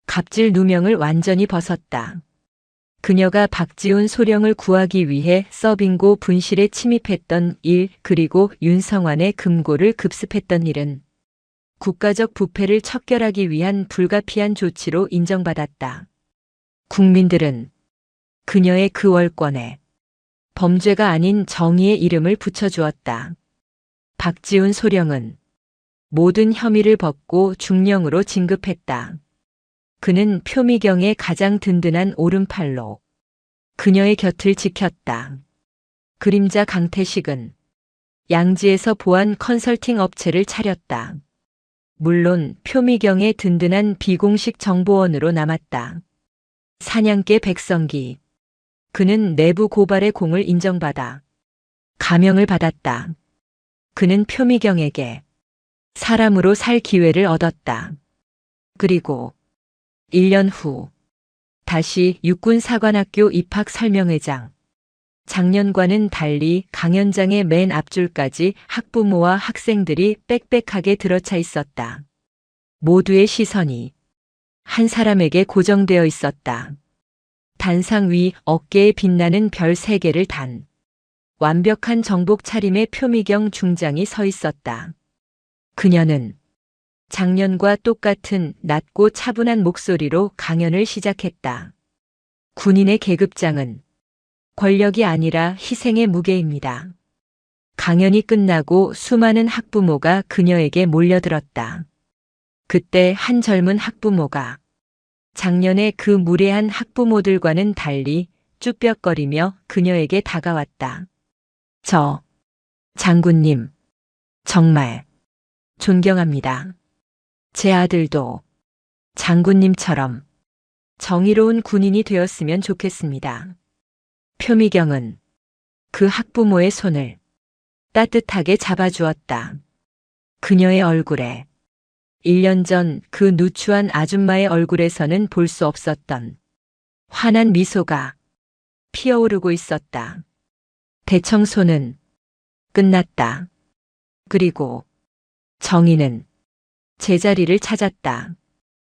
갑질 누명을 완전히 벗었다. 그녀가 박지훈 소령을 구하기 위해 서빙고 분실에 침입했던 일, 그리고 윤성환의 금고를 급습했던 일은 국가적 부패를 척결하기 위한 불가피한 조치로 인정받았다. 국민들은 그녀의 그 월권에 범죄가 아닌 정의의 이름을 붙여주었다. 박지훈 소령은 모든 혐의를 벗고 중령으로 진급했다. 그는 표미경의 가장 든든한 오른팔로 그녀의 곁을 지켰다. 그림자 강태식은 양지에서 보안 컨설팅 업체를 차렸다. 물론 표미경의 든든한 비공식 정보원으로 남았다. 사냥개 백성기. 그는 내부 고발의 공을 인정받아 가명을 받았다. 그는 표미경에게 사람으로 살 기회를 얻었다. 그리고 1년 후 다시 육군사관학교 입학 설명회장. 작년과는 달리 강연장의 맨 앞줄까지 학부모와 학생들이 빽빽하게 들어차 있었다. 모두의 시선이 한 사람에게 고정되어 있었다. 단상 위 어깨에 빛나는 별 3개를 단 완벽한 정복 차림의 표미경 중장이 서 있었다. 그녀는 작년과 똑같은 낮고 차분한 목소리로 강연을 시작했다. 군인의 계급장은 권력이 아니라 희생의 무게입니다. 강연이 끝나고 수많은 학부모가 그녀에게 몰려들었다. 그때 한 젊은 학부모가 작년의 그 무례한 학부모들과는 달리 쭈뼛거리며 그녀에게 다가왔다. 저 장군님, 정말 존경합니다. 제 아들도 장군님처럼 정의로운 군인이 되었으면 좋겠습니다. 표미경은 그 학부모의 손을 따뜻하게 잡아주었다. 그녀의 얼굴에 1년 전 그 누추한 아줌마의 얼굴에서는 볼 수 없었던 환한 미소가 피어오르고 있었다. 대청소는 끝났다. 그리고 정의는 제자리를 찾았다.